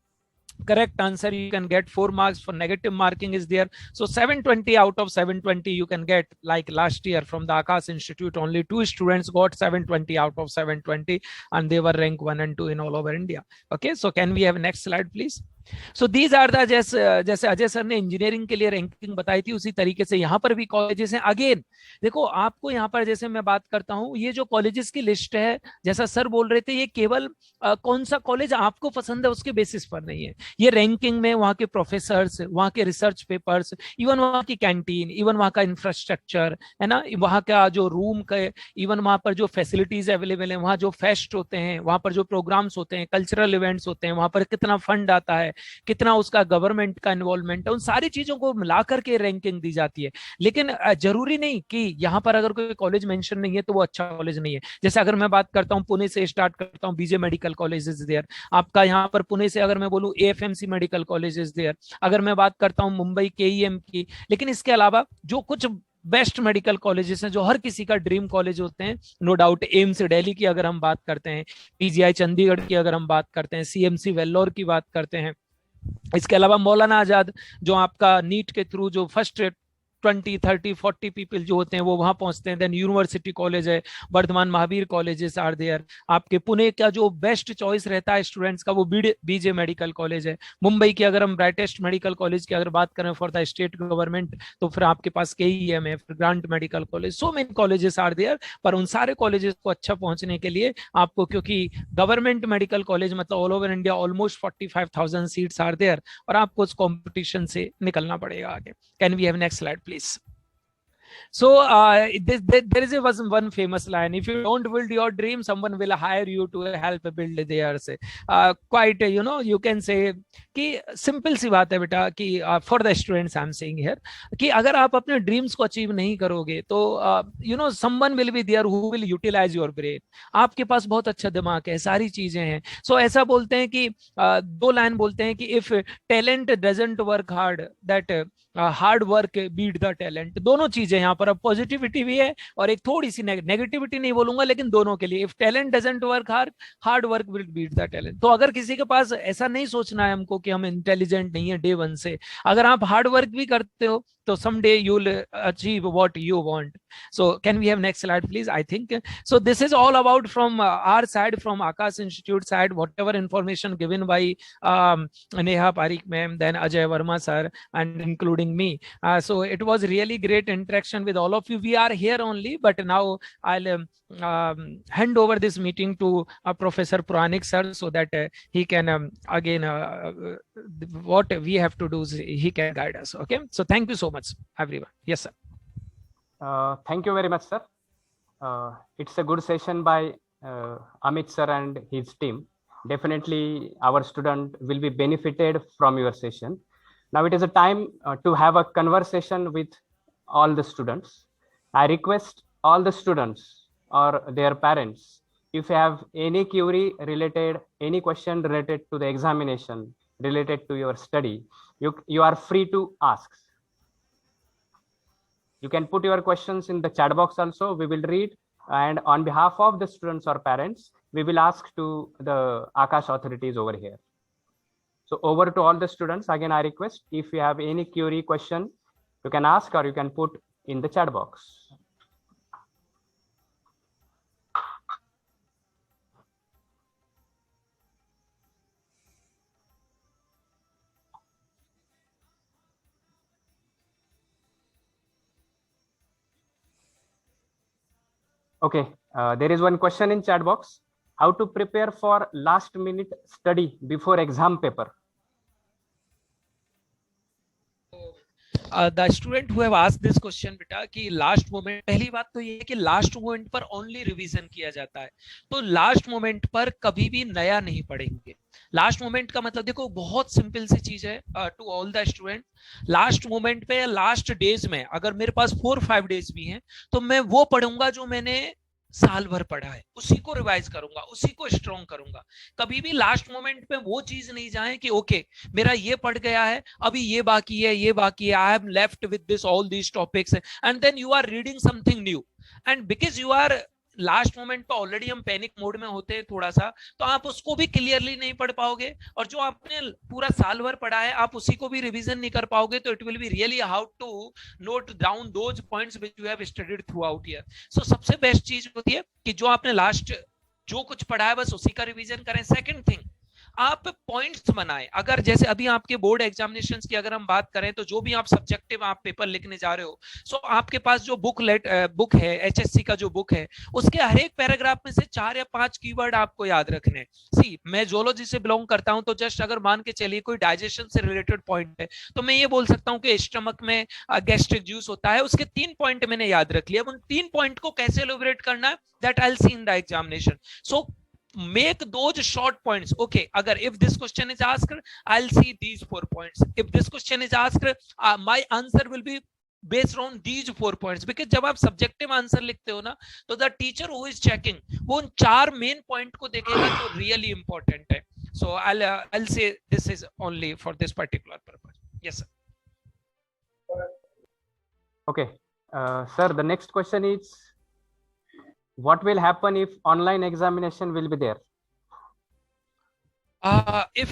correct answer you can get 4 marks. For negative marking is there, so 720 out of 720 you can get. Like last year from the Akash Institute, only 2 students got 720 out of 720 and they were ranked 1 and 2 in all over India. Okay, so can we have next slide please? So these are the जैसे Ajay sir ने engineering के लिए ranking बताई थी, उसी तरीके से यहाँ पर भी कॉलेजेस हैं। अगेन देखो आपको यहाँ पर जैसे मैं बात करता हूँ, ये जो कॉलेजेस की लिस्ट है, जैसा सर बोल रहे थे, ये केवल कौन सा कॉलेज आपको पसंद है उसके बेसिस पर नहीं है। ये रैंकिंग में वहाँ के प्रोफेसर्स, वहाँ के रिसर्च पेपर्स, इवन वहाँ की कैंटीन, इवन वहाँ का इंफ्रास्ट्रक्चर है ना, वहाँ का जो रूम का, इवन वहाँ पर जो फैसिलिटीज अवेलेबल है, वहाँ जो फेस्ट होते हैं, वहाँ पर जो प्रोग्राम्स होते हैं, कल्चरल इवेंट्स होते हैं, वहाँ पर कितना फंड आता है, कितना उसका गवर्नमेंट का इन्वॉल्वमेंट है, उन सारी चीजों को मिलाकर के रैंकिंग दी जाती है। लेकिन जरूरी नहीं कि यहाँ पर अगर कोई कॉलेज मेंशन नहीं है तो वो अच्छा कॉलेज नहीं है। जैसे अगर मैं बात करता हूँ पुणे से स्टार्ट करता हूँ, BJ medical college is there. आपका यहाँ पर पुणे से अगर मैं बोलूँ AFMC medical college is there. अगर मैं बात करता हूँ मुंबई केईएम की, लेकिन इसके अलावा जो कुछ बेस्ट मेडिकल कॉलेजेस हैं जो हर किसी का ड्रीम कॉलेज होते हैं, नो डाउट एम्स दिल्ली की अगर हम बात करते हैं, पीजीआई चंडीगढ़ की अगर हम बात करते हैं, सीएमसी वेल्लोर की बात करते हैं, इसके अलावा मौलाना आजाद जो आपका नीट के थ्रू जो फर्स्ट 20, 30, 40 पीपल जो होते हैं वो वहां पहुंचते हैं। देन यूनिवर्सिटी कॉलेज है, Vardhman Mahavir colleges are there. आपके पुणे का जो बेस्ट चॉइस रहता है स्टूडेंट्स का वो बीजे मेडिकल कॉलेज है। मुंबई की अगर हम ब्राइटेस्ट मेडिकल कॉलेज की अगर बात करें फॉर द स्टेट गवर्नमेंट, तो फिर आपके पास केईएम है, फिर Grant medical college, so many colleges are there. पर उन सारे कॉलेजेस को अच्छा पहुंचने के लिए आपको, क्योंकि गवर्नमेंट मेडिकल कॉलेज मतलब all over India almost 45,000 seats are there, और आपको उस कॉम्पिटिशन से निकलना पड़ेगा आगे। Can we have next slide please? So there is one famous line: if you don't build your dream, someone will hire you to help build theirs. Quite you can say कि simple सी बात है बेटा कि for the students I am saying here कि अगर आप अपने dreams को अचीव नहीं करोगे तो someone will be there who will utilise your brain. आपके पास बहुत अच्छा दिमाग है, सारी चीजें हैं। सो ऐसा बोलते हैं कि दो लाइन बोलते हैं कि if talent doesn't work hard, that hard work beat the talent. दोनों चीजें यहाँ पर, अब पॉजिटिविटी भी है और एक थोड़ी सी नेगेटिविटी नहीं बोलूंगा, लेकिन दोनों के लिए। If talent doesn't work hard, hard work will beat the talent. तो अगर किसी के पास ऐसा नहीं सोचना है हमको कि हम इंटेलिजेंट नहीं है डे वन से, अगर आप हार्ड वर्क भी करते हो तो someday you'll achieve what you want. So can we have next slide please? I think so this is all about from our side, from Akash Institute side, whatever information given by Neha Parikh ma'am, then Ajay Verma sir, and including me. So it was really great interaction with all of you. We are here only, but now I'll hand over this meeting to Professor Puranik sir, so that he can again what we have to do, he can guide us. Okay, so thank you so much everyone. Yes sir. Thank you very much, sir. It's a good session by Amit sir and his team. Definitely our student will be benefited from your session. Now it is a time to have a conversation with all the students. I request all the students or their parents, if you have any query related, any question related to the examination, related to your study, you are free to ask. You can put your questions in the chat box also. We will read, and on behalf of the students or parents, we will ask to the Akash authorities over here. So over to all the students, again I request, if you have any query, question, you can ask or you can put in the chat box. Okay, there is one question in chat box: how to prepare for last minute study before exam paper? The student who have asked this question बेटा कि last moment, पहली बात तो ये है कि last moment पर only revision किया जाता है। तो लास्ट मोमेंट पर कभी भी नया नहीं पढ़ेंगे। लास्ट मोमेंट का मतलब देखो बहुत सिंपल सी चीज है to all the student. Last moment पे या लास्ट डेज में अगर मेरे पास 4-5 डेज भी हैं तो मैं वो पढ़ूंगा जो मैंने साल भर पढ़ा है, उसी को रिवाइज करूंगा, उसी को स्ट्रॉन्ग करूंगा। कभी भी लास्ट मोमेंट पे वो चीज नहीं जाए कि ओके मेरा ये पढ़ गया है, अभी ये बाकी है, ये बाकी है, I have left with this all these topics, and then you are reading something new, and because you are last moment पर ऑलरेडी हम पैनिक मोड में होते हैं थोड़ा सा, तो आप उसको भी क्लियरली नहीं पढ़ पाओगे, और जो आपने पूरा साल भर पढ़ा है आप उसी को भी रिवीजन नहीं कर पाओगे। तो it will be really how to note down those points which you have studied throughout year. So सबसे बेस्ट चीज होती है कि जो आपने लास्ट जो कुछ पढ़ा है बस उसी का रिवीजन करें। सेकंड थिंग, आप पॉइंट्स बनाएं। अगर जैसे अभी आपके बोर्ड एग्जामिनेशंस की अगर हम बात करें तो जो भी आप सब्जेक्टिव आप पेपर लिखने जा रहे हो, सो आपके पास जो बुक है एचएससी का जो बुक है, उसके हर एक पैराग्राफ में से 4 या 5 कीवर्ड आपको याद रखने। सी मैं जोलॉजी से बिलोंग करता हूं, तो जस्ट अगर मान के चलिए कोई डाइजेशन से रिलेटेड पॉइंट है, तो मैं ये बोल सकता हूं कि स्टमक में गैस्ट्रिक जूस होता है, उसके 3 पॉइंट मैंने याद रख लिया। अब उन 3 पॉइंट को कैसे एलोबरेट करना है, that I will see in the examination. So make those short points. Okay, agar if this question is asked, I'll see these 4 points. If this question is asked, my answer will be based on these 4 points. Because जब आप subjective answer लिखते हो ना, तो the teacher who is checking वो उन 4 main point को देखेगा जो really important है. So I'll say this is only for this particular purpose. Yes sir. Okay, sir, the next question is, what will happen if online examination will be there? If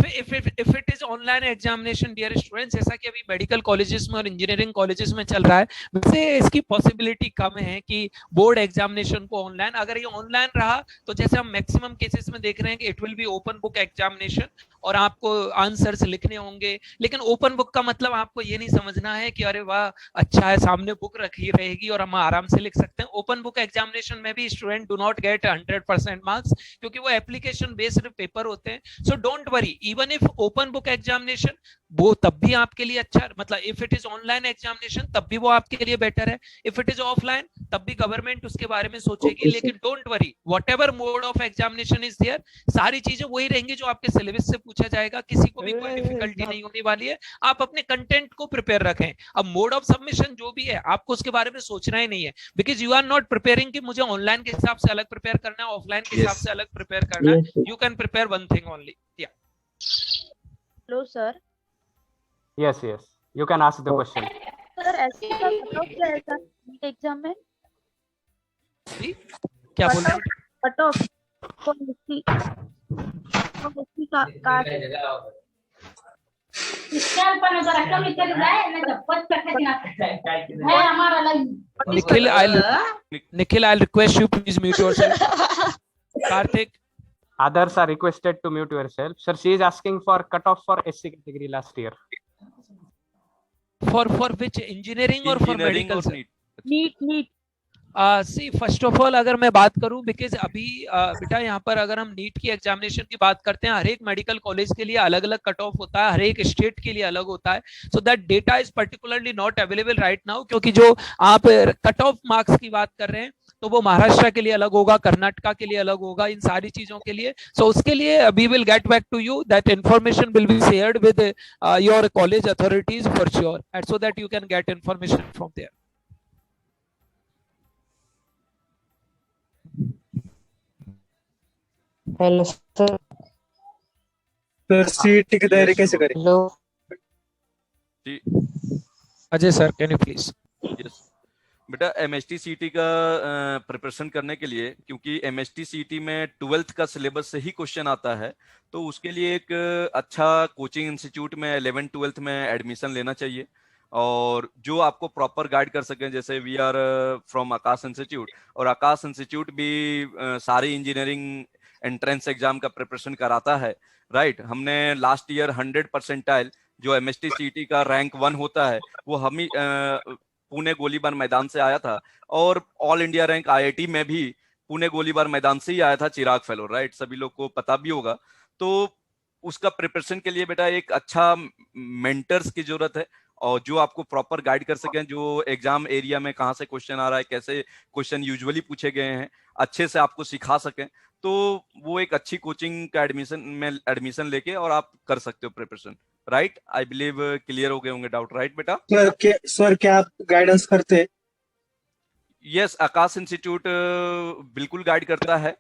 it is online examination, dear students, जैसा कि अभी medical colleges में और engineering colleges में चल रहा है, वैसे इसकी पॉसिबिलिटी कम है कि बोर्ड एग्जामिनेशन को ऑनलाइन, अगर ये ऑनलाइन रहा तो जैसे हम मैक्सिमम केसेस में देख रहे हैं कि it will be open book examination और आपको आंसर्स लिखने होंगे। लेकिन ओपन बुक का मतलब आपको ये नहीं समझना है कि अरे वाह अच्छा है सामने बुक रखी रहेगी और हम आराम से लिख सकते हैं। ओपन बुक एग्जामिनेशन में भी student do not gate 100% marks, क्योंकि वो एप्लीकेशन बेस्ड पेपर होते हैं। So don't worry, even if open book examination, वो तब भी आपके लिए अच्छा, मतलब if it is online examination तब भी वो आपके लिए बेटर है, इफ इट इज ऑफलाइन तब भी गवर्नमेंट उसके बारे में सोचेगी। लेकिन don't worry, whatever mode of examination is there, सारी चीजें वही रहेंगी जो आपके सिलेबस से पूछा जाएगा, किसी को भी कोई डिफिकल्टी नहीं होने वाली है। आप अपने कंटेंट को प्रिपेयर रखें। अब मोड ऑफ सबमिशन जो भी है आपको उसके बारे में सोचना ही नहीं है, because you are not preparing कि मुझे ऑनलाइन के हिसाब से अलग प्रिपेयर करना है, ऑफलाइन के हिसाब से अलग प्रिपेयर करना है। You can prepare one thing only. Hello sir. Yes, yes, you can ask the question. Sir ऐसे का कट ऑफ क्या है सर नीट एग्जाम में? क्या बोल रहे हैं? कट ऑफ को हिस्ट्री का Nikhil, I'll request you please mute yourself. Karthik. Others are requested to mute yourself. Sir, she is asking for cutoff for SC category last year. For which, engineering or for Engineering medical? or NEET? NEET see first of all अगर मैं बात करूं, because अभी बेटा यहाँ पर अगर हम नीट की एग्जामिनेशन की बात करते हैं, हर एक मेडिकल कॉलेज के लिए अलग अलग कट ऑफ होता है, हर एक स्टेट के लिए अलग होता है। So that data is particularly not available right now, क्योंकि जो आप कट ऑफ मार्क्स की बात कर रहे हैं तो वो महाराष्ट्र के लिए अलग होगा, कर्नाटका के लिए अलग होगा, इन सारी चीजों के लिए। सो उसके लिए we will get back to you, that information will be shared with your college authorities for sure, and so that you can get information from there. Hello sir. Sir CET की तैयारी कैसे करें? Hello Ajay sir, can you please? Yes बेटा, MST CT का preparation करने के लिए, क्योंकि एमएसटी सीटी में 12th का सिलेबस से ही क्वेश्चन आता है, तो उसके लिए एक अच्छा कोचिंग इंस्टीट्यूट में 11th 12th में एडमिशन लेना चाहिए, और जो आपको प्रॉपर गाइड कर सकें। जैसे we are from Aakash institute, और आकाश इंस्टीट्यूट भी सारी इंजीनियरिंग एंट्रेंस एग्जाम का प्रिपरेशन कराता है, राइट। हमने लास्ट ईयर 100% जो एमएसटी सीटी का रैंक 1 होता है वो हम ही पुणे गोलीबार मैदान से आया था, और ऑल इंडिया रैंक आईआईटी में भी पुणे गोलीबार मैदान से ही आया था, चिराग फेलो, राइट। सभी लोग को पता भी होगा। तो उसका प्रिपरेशन के लिए बेटा एक अच्छा मेंटर्स की जरूरत है, और जो आपको प्रॉपर गाइड कर सकें, जो एग्जाम एरिया में कहाँ से क्वेश्चन आ रहा है, कैसे क्वेश्चन यूजुअली पूछे गए हैं, अच्छे से आपको सिखा सकें। तो वो एक अच्छी कोचिंग का एडमिशन लेके और आप कर सकते हो preparation, right. I believe clear हो गए होंगे डाउट, राइट बेटा? सर क्या आप गाइडेंस करते हैं? यस, आकाश इंस्टीट्यूट बिल्कुल गाइड करता है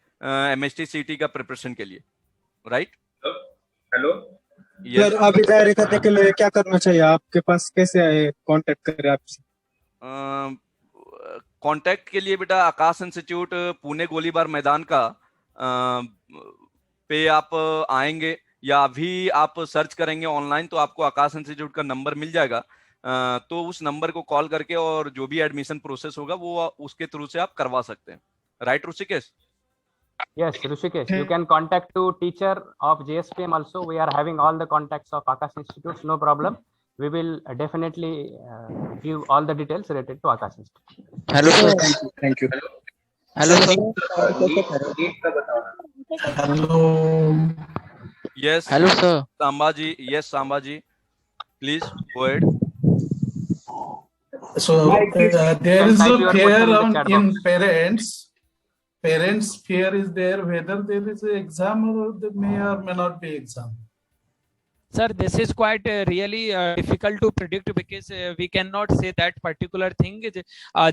एमएसटी सीटी का प्रिपरेशन के लिए, राइट। हेलो सर, अभी तैयारी करने के लिए क्या करना चाहिए? आपके पास कैसे आए, कांटेक्ट करें आपसे? कांटेक्ट के लिए बेटा आकाश इंस्टीट्यूट पुणे गोलीबार मैदान का पे आप आएंगे, या अभी आप सर्च करेंगे ऑनलाइन तो आपको आकाश इंस्टीट्यूट का नंबर मिल जाएगा। तो उस नंबर को कॉल करके और जो भी एडमिशन प्रोसेस होगा वो उसके थ्रू से आप करवा सकते हैं, right Rishikesh? Yes, Rishikesh, you can contact to teacher of JSPM also. We are having all the contacts of Akash Institutes, no problem. We will definitely give all the details related to Akash Institute. Hello sir thank you hello sir hello Yes, hello sir Sambaji. Yes, Sambaji. Please go ahead. so there is type a your fear question in the chat in box. parents fear is there whether there is an exam or there may or may not be exam. Sir, this is quite really difficult to predict because we cannot say that particular thing.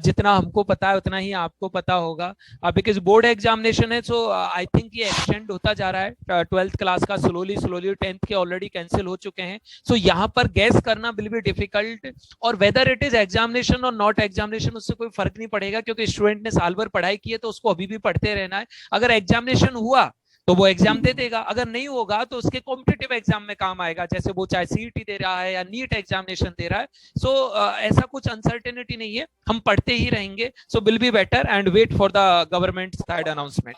जितना हमको पता है उतना ही आपको पता होगा because board examination है, so I think ये extend होता जा रहा है 12th class का slowly 10th के already cancel हो चुके हैं, so यहाँ पर guess करना will be difficult और whether it is examination or not examination उससे कोई फर्क नहीं पड़ेगा क्योंकि student ने साल भर पढ़ाई की है तो उसको अभी भी पढ़ते रहना है. अगर examination हुआ तो वो एग्जाम दे देगा, अगर नहीं होगा तो उसके कॉम्पिटिटिव एग्जाम में काम आएगा, जैसे वो चाहे सीईटी दे रहा है या नीट एग्जामिनेशन दे रहा है. सो ऐसा कुछ अनसर्टेनिटी नहीं है, हम पढ़ते ही रहेंगे. So will be better and wait for the government side announcement.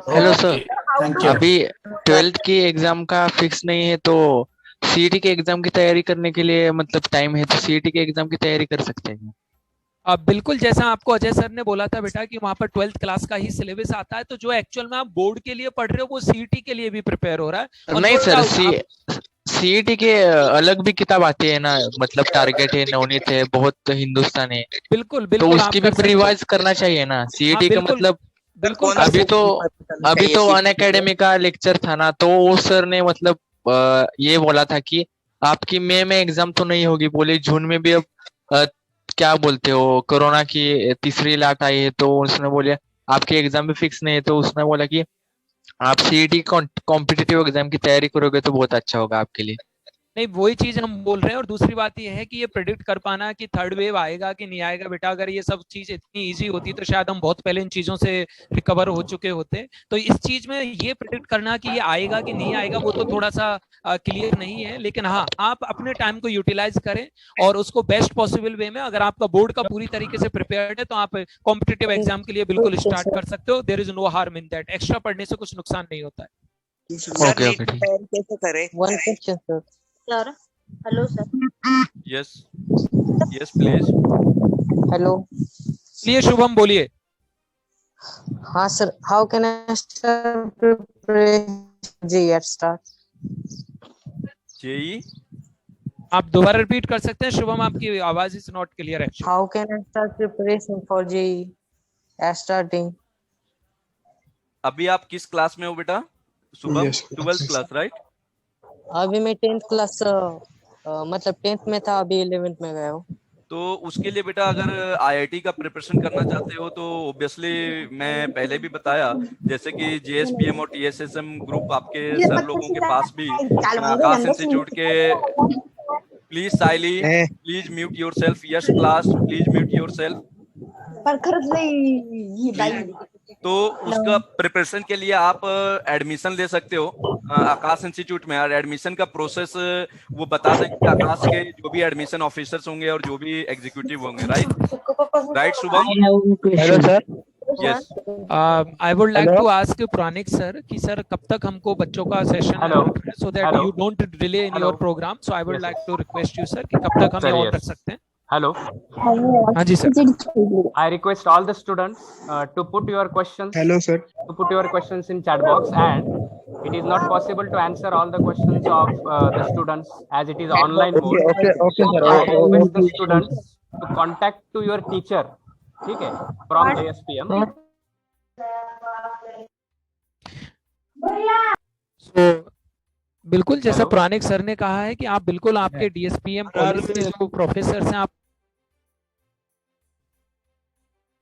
Hello sir Thank you. अभी 12th की एग्जाम का फिक्स नहीं है तो सीईटी के एग्जाम की तैयारी करने के लिए मतलब टाइम है तो सीईटी के एग्जाम की तैयारी कर सकते हैं. बिल्कुल जैसा आपको अजय सर ने बोला था बेटा कि वहां पर 12th क्लास का ही सिलेबस आता है, तो जो एक्चुअल में आप बोर्ड के लिए पढ़ रहे हो वो सीईटी के लिए भी प्रिपेयर हो रहा है. और नहीं no सर doubt सीईटी के अलग भी किताब आती है ना, मतलब टारगेट है, नवनीत है, बहुत हिंदुस्तान है, बिल्कुल तो बिल्कुल उसकी आप भी कर सकते हो. रिवाइज करना चाहिए ना. सीईटी का बिल्कुल, मतलब बिल्कुल कर अभी सकते तो अन अकेडमी का लेक्चर था ना, तो वो सर ने मतलब ये बोला था कि आपकी मई में एग्जाम तो नहीं होगी, बोले जून में भी. अब क्या बोलते हो, कोरोना की तीसरी लाट आई है तो उसने बोले आपके एग्जाम भी फिक्स नहीं है, तो उसने बोला कि आप सीईटी कॉम्पिटिटिव एग्जाम की तैयारी करोगे तो बहुत अच्छा होगा आपके लिए. नहीं, वही चीज हम बोल रहे हैं. और दूसरी बात ये है कि ये प्रेडिक्ट कर पाना कि थर्ड वेव आएगा कि नहीं आएगा बेटा, अगर ये सब चीज इतनी इजी होती तो शायद हम बहुत पहले इन चीजों से रिकवर हो चुके होते. तो इस चीज में ये प्रेडिक्ट करना कि ये आएगा कि नहीं आएगा वो तो थोड़ा सा क्लियर नहीं है, लेकिन हाँ आप अपने टाइम को यूटिलाइज करें और उसको बेस्ट पॉसिबल वे में, अगर आपका बोर्ड का पूरी तरीके से प्रिपेयर्ड है तो आप कॉम्पिटिटिव एग्जाम के लिए बिल्कुल स्टार्ट कर सकते हो. There is no harm in that. Extra पढ़ने से कुछ नुकसान नहीं होता है. ओके ओके ठीक. कैसे करें? One question, sir. Sir, hello sir. Yes. Yes, please. Hello. चलिए शुभम बोलिए. हाँ sir, how can I start preparation JEE at start? JEE. आप दोबारा रिपीट कर सकते हैं शुभम, आपकी आवाज is not clear actually. How can I start preparation for JEE at starting? अभी आप किस क्लास में हो बेटा? Shubham 12th class right? अभी मैं 10th क्लास मतलब 10th में था, अभी 11th में गया हूँ. तो उसके लिए बेटा अगर आईआईटी का प्रिपरेशन करना चाहते हो तो ऑब्वियसली मैं पहले भी बताया, जैसे कि जेएसपीएम और टीएसएसएम ग्रुप आपके सर लोगों के पास भी आकाश इंस्टीट्यूट के. Please Saili, please mute yourself. Yes class, please mute yourself. तो उसका प्रिपरेशन के लिए आप एडमिशन ले सकते हो आकाश इंस्टीट्यूट में. और एडमिशन का प्रोसेस वो बता देंगे कि आकाश के जो भी एडमिशन ऑफिसर्स होंगे और जो भी एग्जीक्यूटिव होंगे. Right Shubham? Hello sir. Yes. I would like to ask Pranik sir कि सर कब तक हमको बच्चों का session Hello. so that Hello. you don't delay in Hello. your program, so I would Yes, like to request you sir कि कब तक हम Sir, ये on yes. रख सकते हैं. Hello. हाँ जी sir. I request all the students to put your questions. Hello sir. To put your questions in chat box, and it is not possible to answer all the questions of the students as it is online mode. okay sir. I request the students to contact to your teacher, ठीक है, from JSPM. So बिल्कुल जैसा Hello. प्राणिक sir ने कहा है कि आप बिल्कुल आपके डीएसपीएम कॉलेज के जो प्रोफेसर हैं,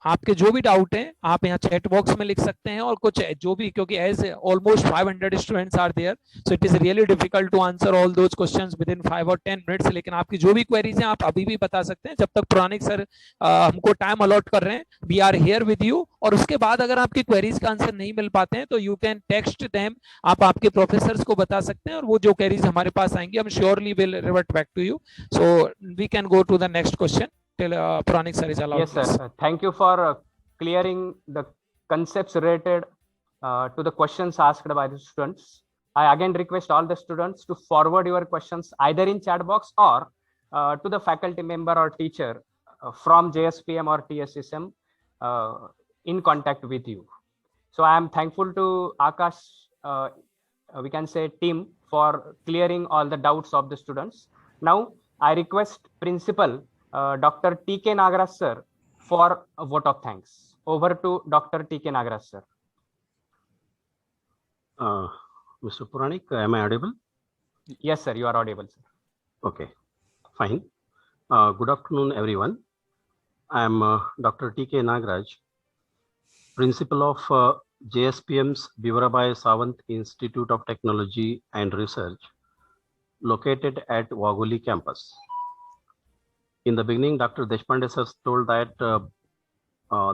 आपके जो भी डाउट हैं आप यहाँ चैट बॉक्स में लिख सकते हैं. और कुछ जो भी, क्योंकि as almost 500 students are there, so it is really difficult to answer all those questions within 5 और 10 मिनट्स. लेकिन आपकी जो भी क्वेरीज हैं आप अभी भी बता सकते हैं जब तक प्राणिक सर हमको टाइम अलॉट कर रहे हैं. We are here with you. और उसके बाद अगर आपकी क्वेरीज का आंसर नहीं मिल पाते हैं तो यू कैन टेक्स्ट देम, आप आपके प्रोफेसर्स को बता सकते हैं और वो जो क्वेरीज हमारे पास आएंगी हम surely will revert back to you. So we can go to the next question till Pranik sir is allowed. Yes, sir. Thank you for clearing the concepts related to the questions asked by the students. I again request all the students to forward your questions either in chat box or to the faculty member or teacher from JSPM or TSSM in contact with you. So I am thankful to Akash, we can say team, for clearing all the doubts of the students. Now I request Principal Dr. T.K. Nagaraj sir for a vote of thanks. Over to Dr. T.K. Nagaraj sir. Mr. Puranik, am I audible? Yes, sir, you are audible, sir. Okay, fine. Good afternoon, everyone. I am Dr. T.K. Nagaraj, Principal of JSPM's Bivarabai Sawant Institute of Technology and Research, located at Waguli campus. In the beginning, Dr. Deshpande has told that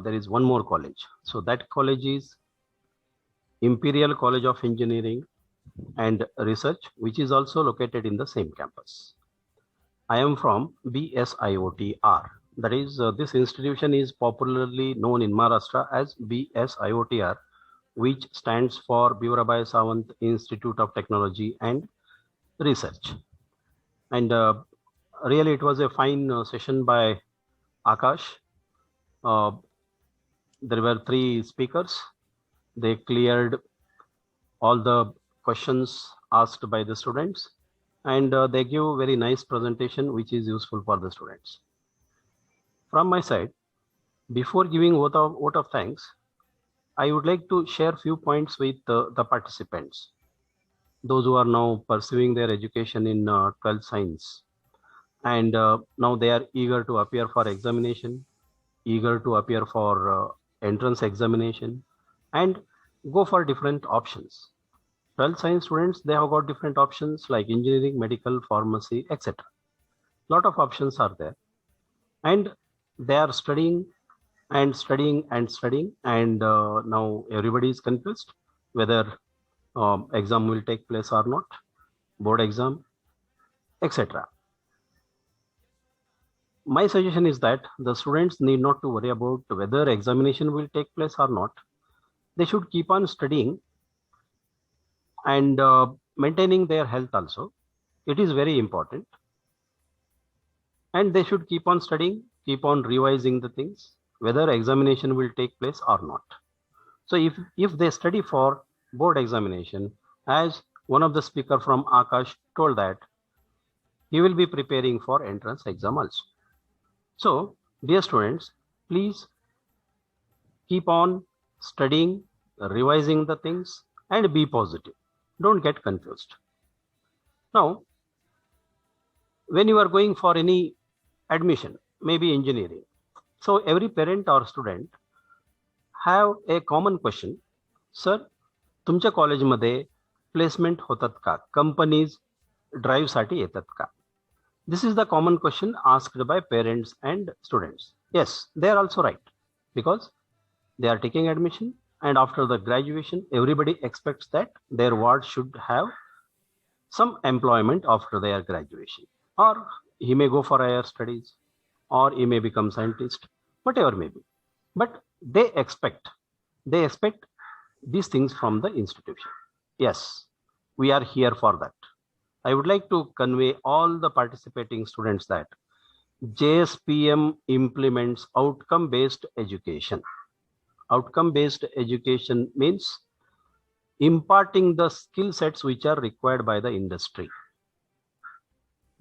there is one more college. So that college is Imperial College of Engineering and Research, which is also located in the same campus. I am from BSIOTR. That is, this institution is popularly known in Maharashtra as BSIOTR, which stands for Bivarabai Sawant Institute of Technology and Research. And really, it was a fine session by Akash. There were 3 speakers. They cleared all the questions asked by the students, and they give very nice presentation, which is useful for the students. From my side, before giving vote of thanks, I would like to share few points with the participants, those who are now pursuing their education in 12th science, and now they are eager to appear for examination, eager to appear for entrance examination, and go for different options. 12th science students, they have got different options like engineering, medical, pharmacy, etc. Lot of options are there, and they are studying and studying and studying, and now everybody is confused whether exam will take place or not, board exam, etc. My suggestion is that the students need not to worry about whether examination will take place or not. They should keep on studying and maintaining their health also. It is very important. And they should keep on studying, keep on revising the things, whether examination will take place or not. So if they study for board examination, as one of the speaker from Akash told that, he will be preparing for entrance exam also. So, dear students, please keep on studying, revising the things, and be positive. Don't get confused. Now, when you are going for any admission, maybe engineering, so every parent or student have a common question. Sir, तुमच्या कॉलेजमध्ये placement होतात का? Companies drive साठी येतात का? This is the common question asked by parents and students. Yes, they are also right, because they are taking admission, and after the graduation, everybody expects that their ward should have some employment after their graduation, or he may go for higher studies, or he may become scientist, whatever may be. But they expect these things from the institution. Yes, we are here for that. I would like to convey all the participating students that JSPM implements outcome-based education. Outcome-based education means imparting the skill sets which are required by the industry.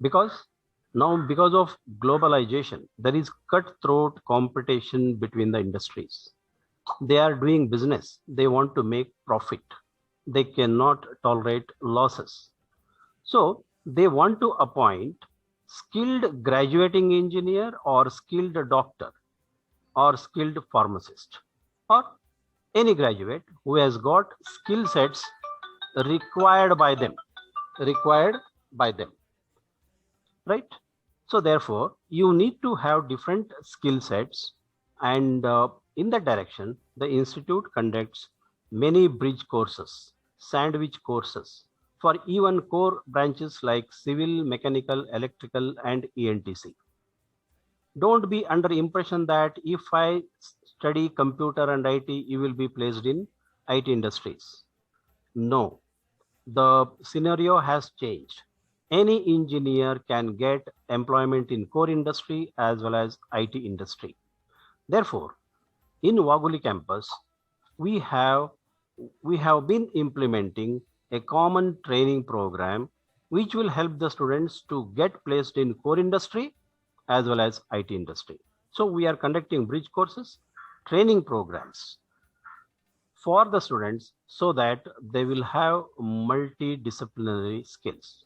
Because of globalization, there is cutthroat competition between the industries. They are doing business. They want to make profit. They cannot tolerate losses. So they want to appoint skilled graduating engineer or skilled doctor or skilled pharmacist or any graduate who has got skill sets required by them, right? So therefore, you need to have different skill sets, and in that direction, the institute conducts many bridge courses, sandwich courses for even core branches like civil, mechanical, electrical, and ENTC. Don't be under impression that if I study computer and IT, you will be placed in IT industries. No, the scenario has changed. Any engineer can get employment in core industry as well as IT industry. Therefore, in Waguli campus, we have been implementing a common training program which will help the students to get placed in core industry as well as IT industry. So we are conducting bridge courses, training programs for the students so that they will have multidisciplinary skills.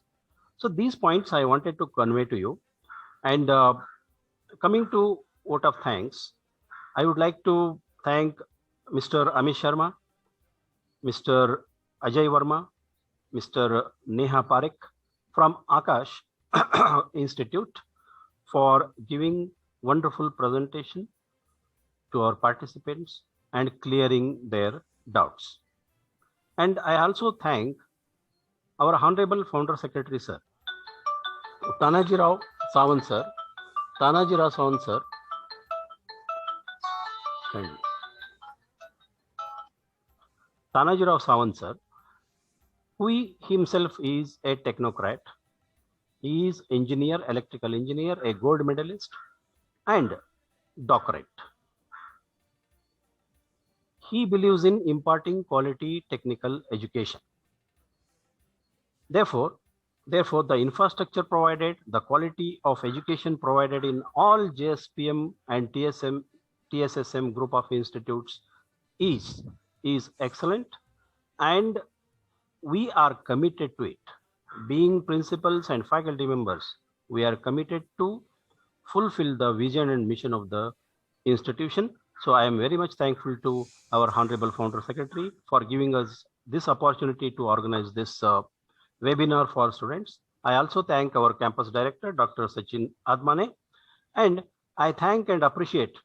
So these points I wanted to convey to you. And coming to vote of thanks, I would like to thank Mr. Amit Sharma, Mr. Ajay Verma, Mr. Neha Parekh from Akash Institute for giving wonderful presentation to our participants and clearing their doubts. And I also thank our Honorable Founder Secretary, Sir, Tanaji Rao Sawant, Sir, Tanaji Rao Sawant, Sir, Tanaji Rao Sawant, Sir, who himself is a technocrat. He is engineer, electrical engineer, a gold medalist, and doctorate. He believes in imparting quality technical education. Therefore, the infrastructure provided, the quality of education provided in all JSPM and TSSM group of institutes is excellent, and we are committed to it. Being principals and faculty members, we are committed to fulfill the vision and mission of the institution. So I am very much thankful to our Honorable Founder Secretary for giving us this opportunity to organize this webinar for students. I also thank our campus director, Dr. Sachin Admane, and I thank and appreciate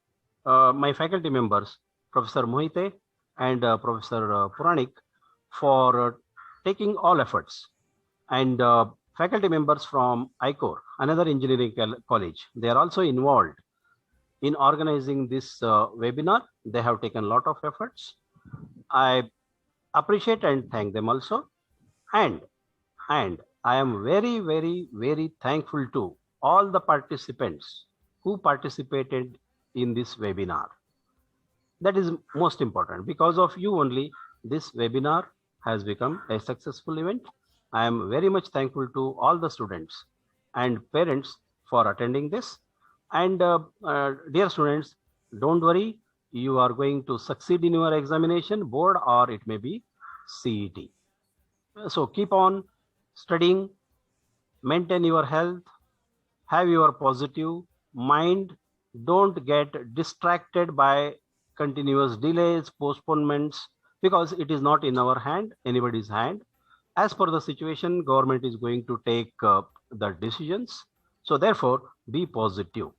my faculty members, Professor Mohite and Professor Puranik, for taking all efforts, and faculty members from ICOR, another engineering college. They are also involved in organizing this webinar. They have taken a lot of efforts. I appreciate and thank them also. And I am very, very, very thankful to all the participants who participated in this webinar. That is most important. Because of you only, this webinar has become a successful event. I am very much thankful to all the students and parents for attending this. And dear students, don't worry, you are going to succeed in your examination, board, or it may be CET. So keep on studying, maintain your health, have your positive mind, don't get distracted by continuous delays, postponements, because it is not in our hand, anybody's hand. As per the situation, government is going to take the decisions. So therefore, be positive.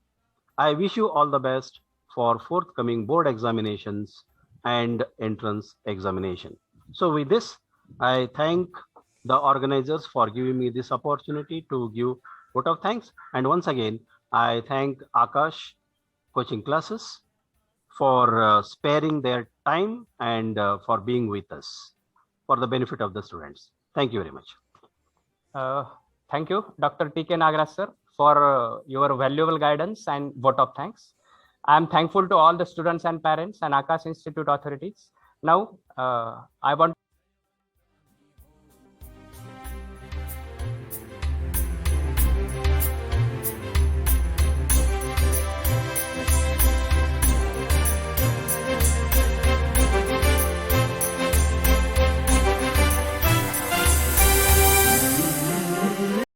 I wish you all the best for forthcoming board examinations and entrance examination. So with this, I thank the organizers for giving me this opportunity to give vote of thanks. And once again, I thank Akash Coaching Classes for sparing their time and for being with us for the benefit of the students. Thank you very much. Thank you, Dr. T.K. Nagaraj, sir, for your valuable guidance and vote of thanks. I am thankful to all the students and parents and Akash Institute authorities. Now, I want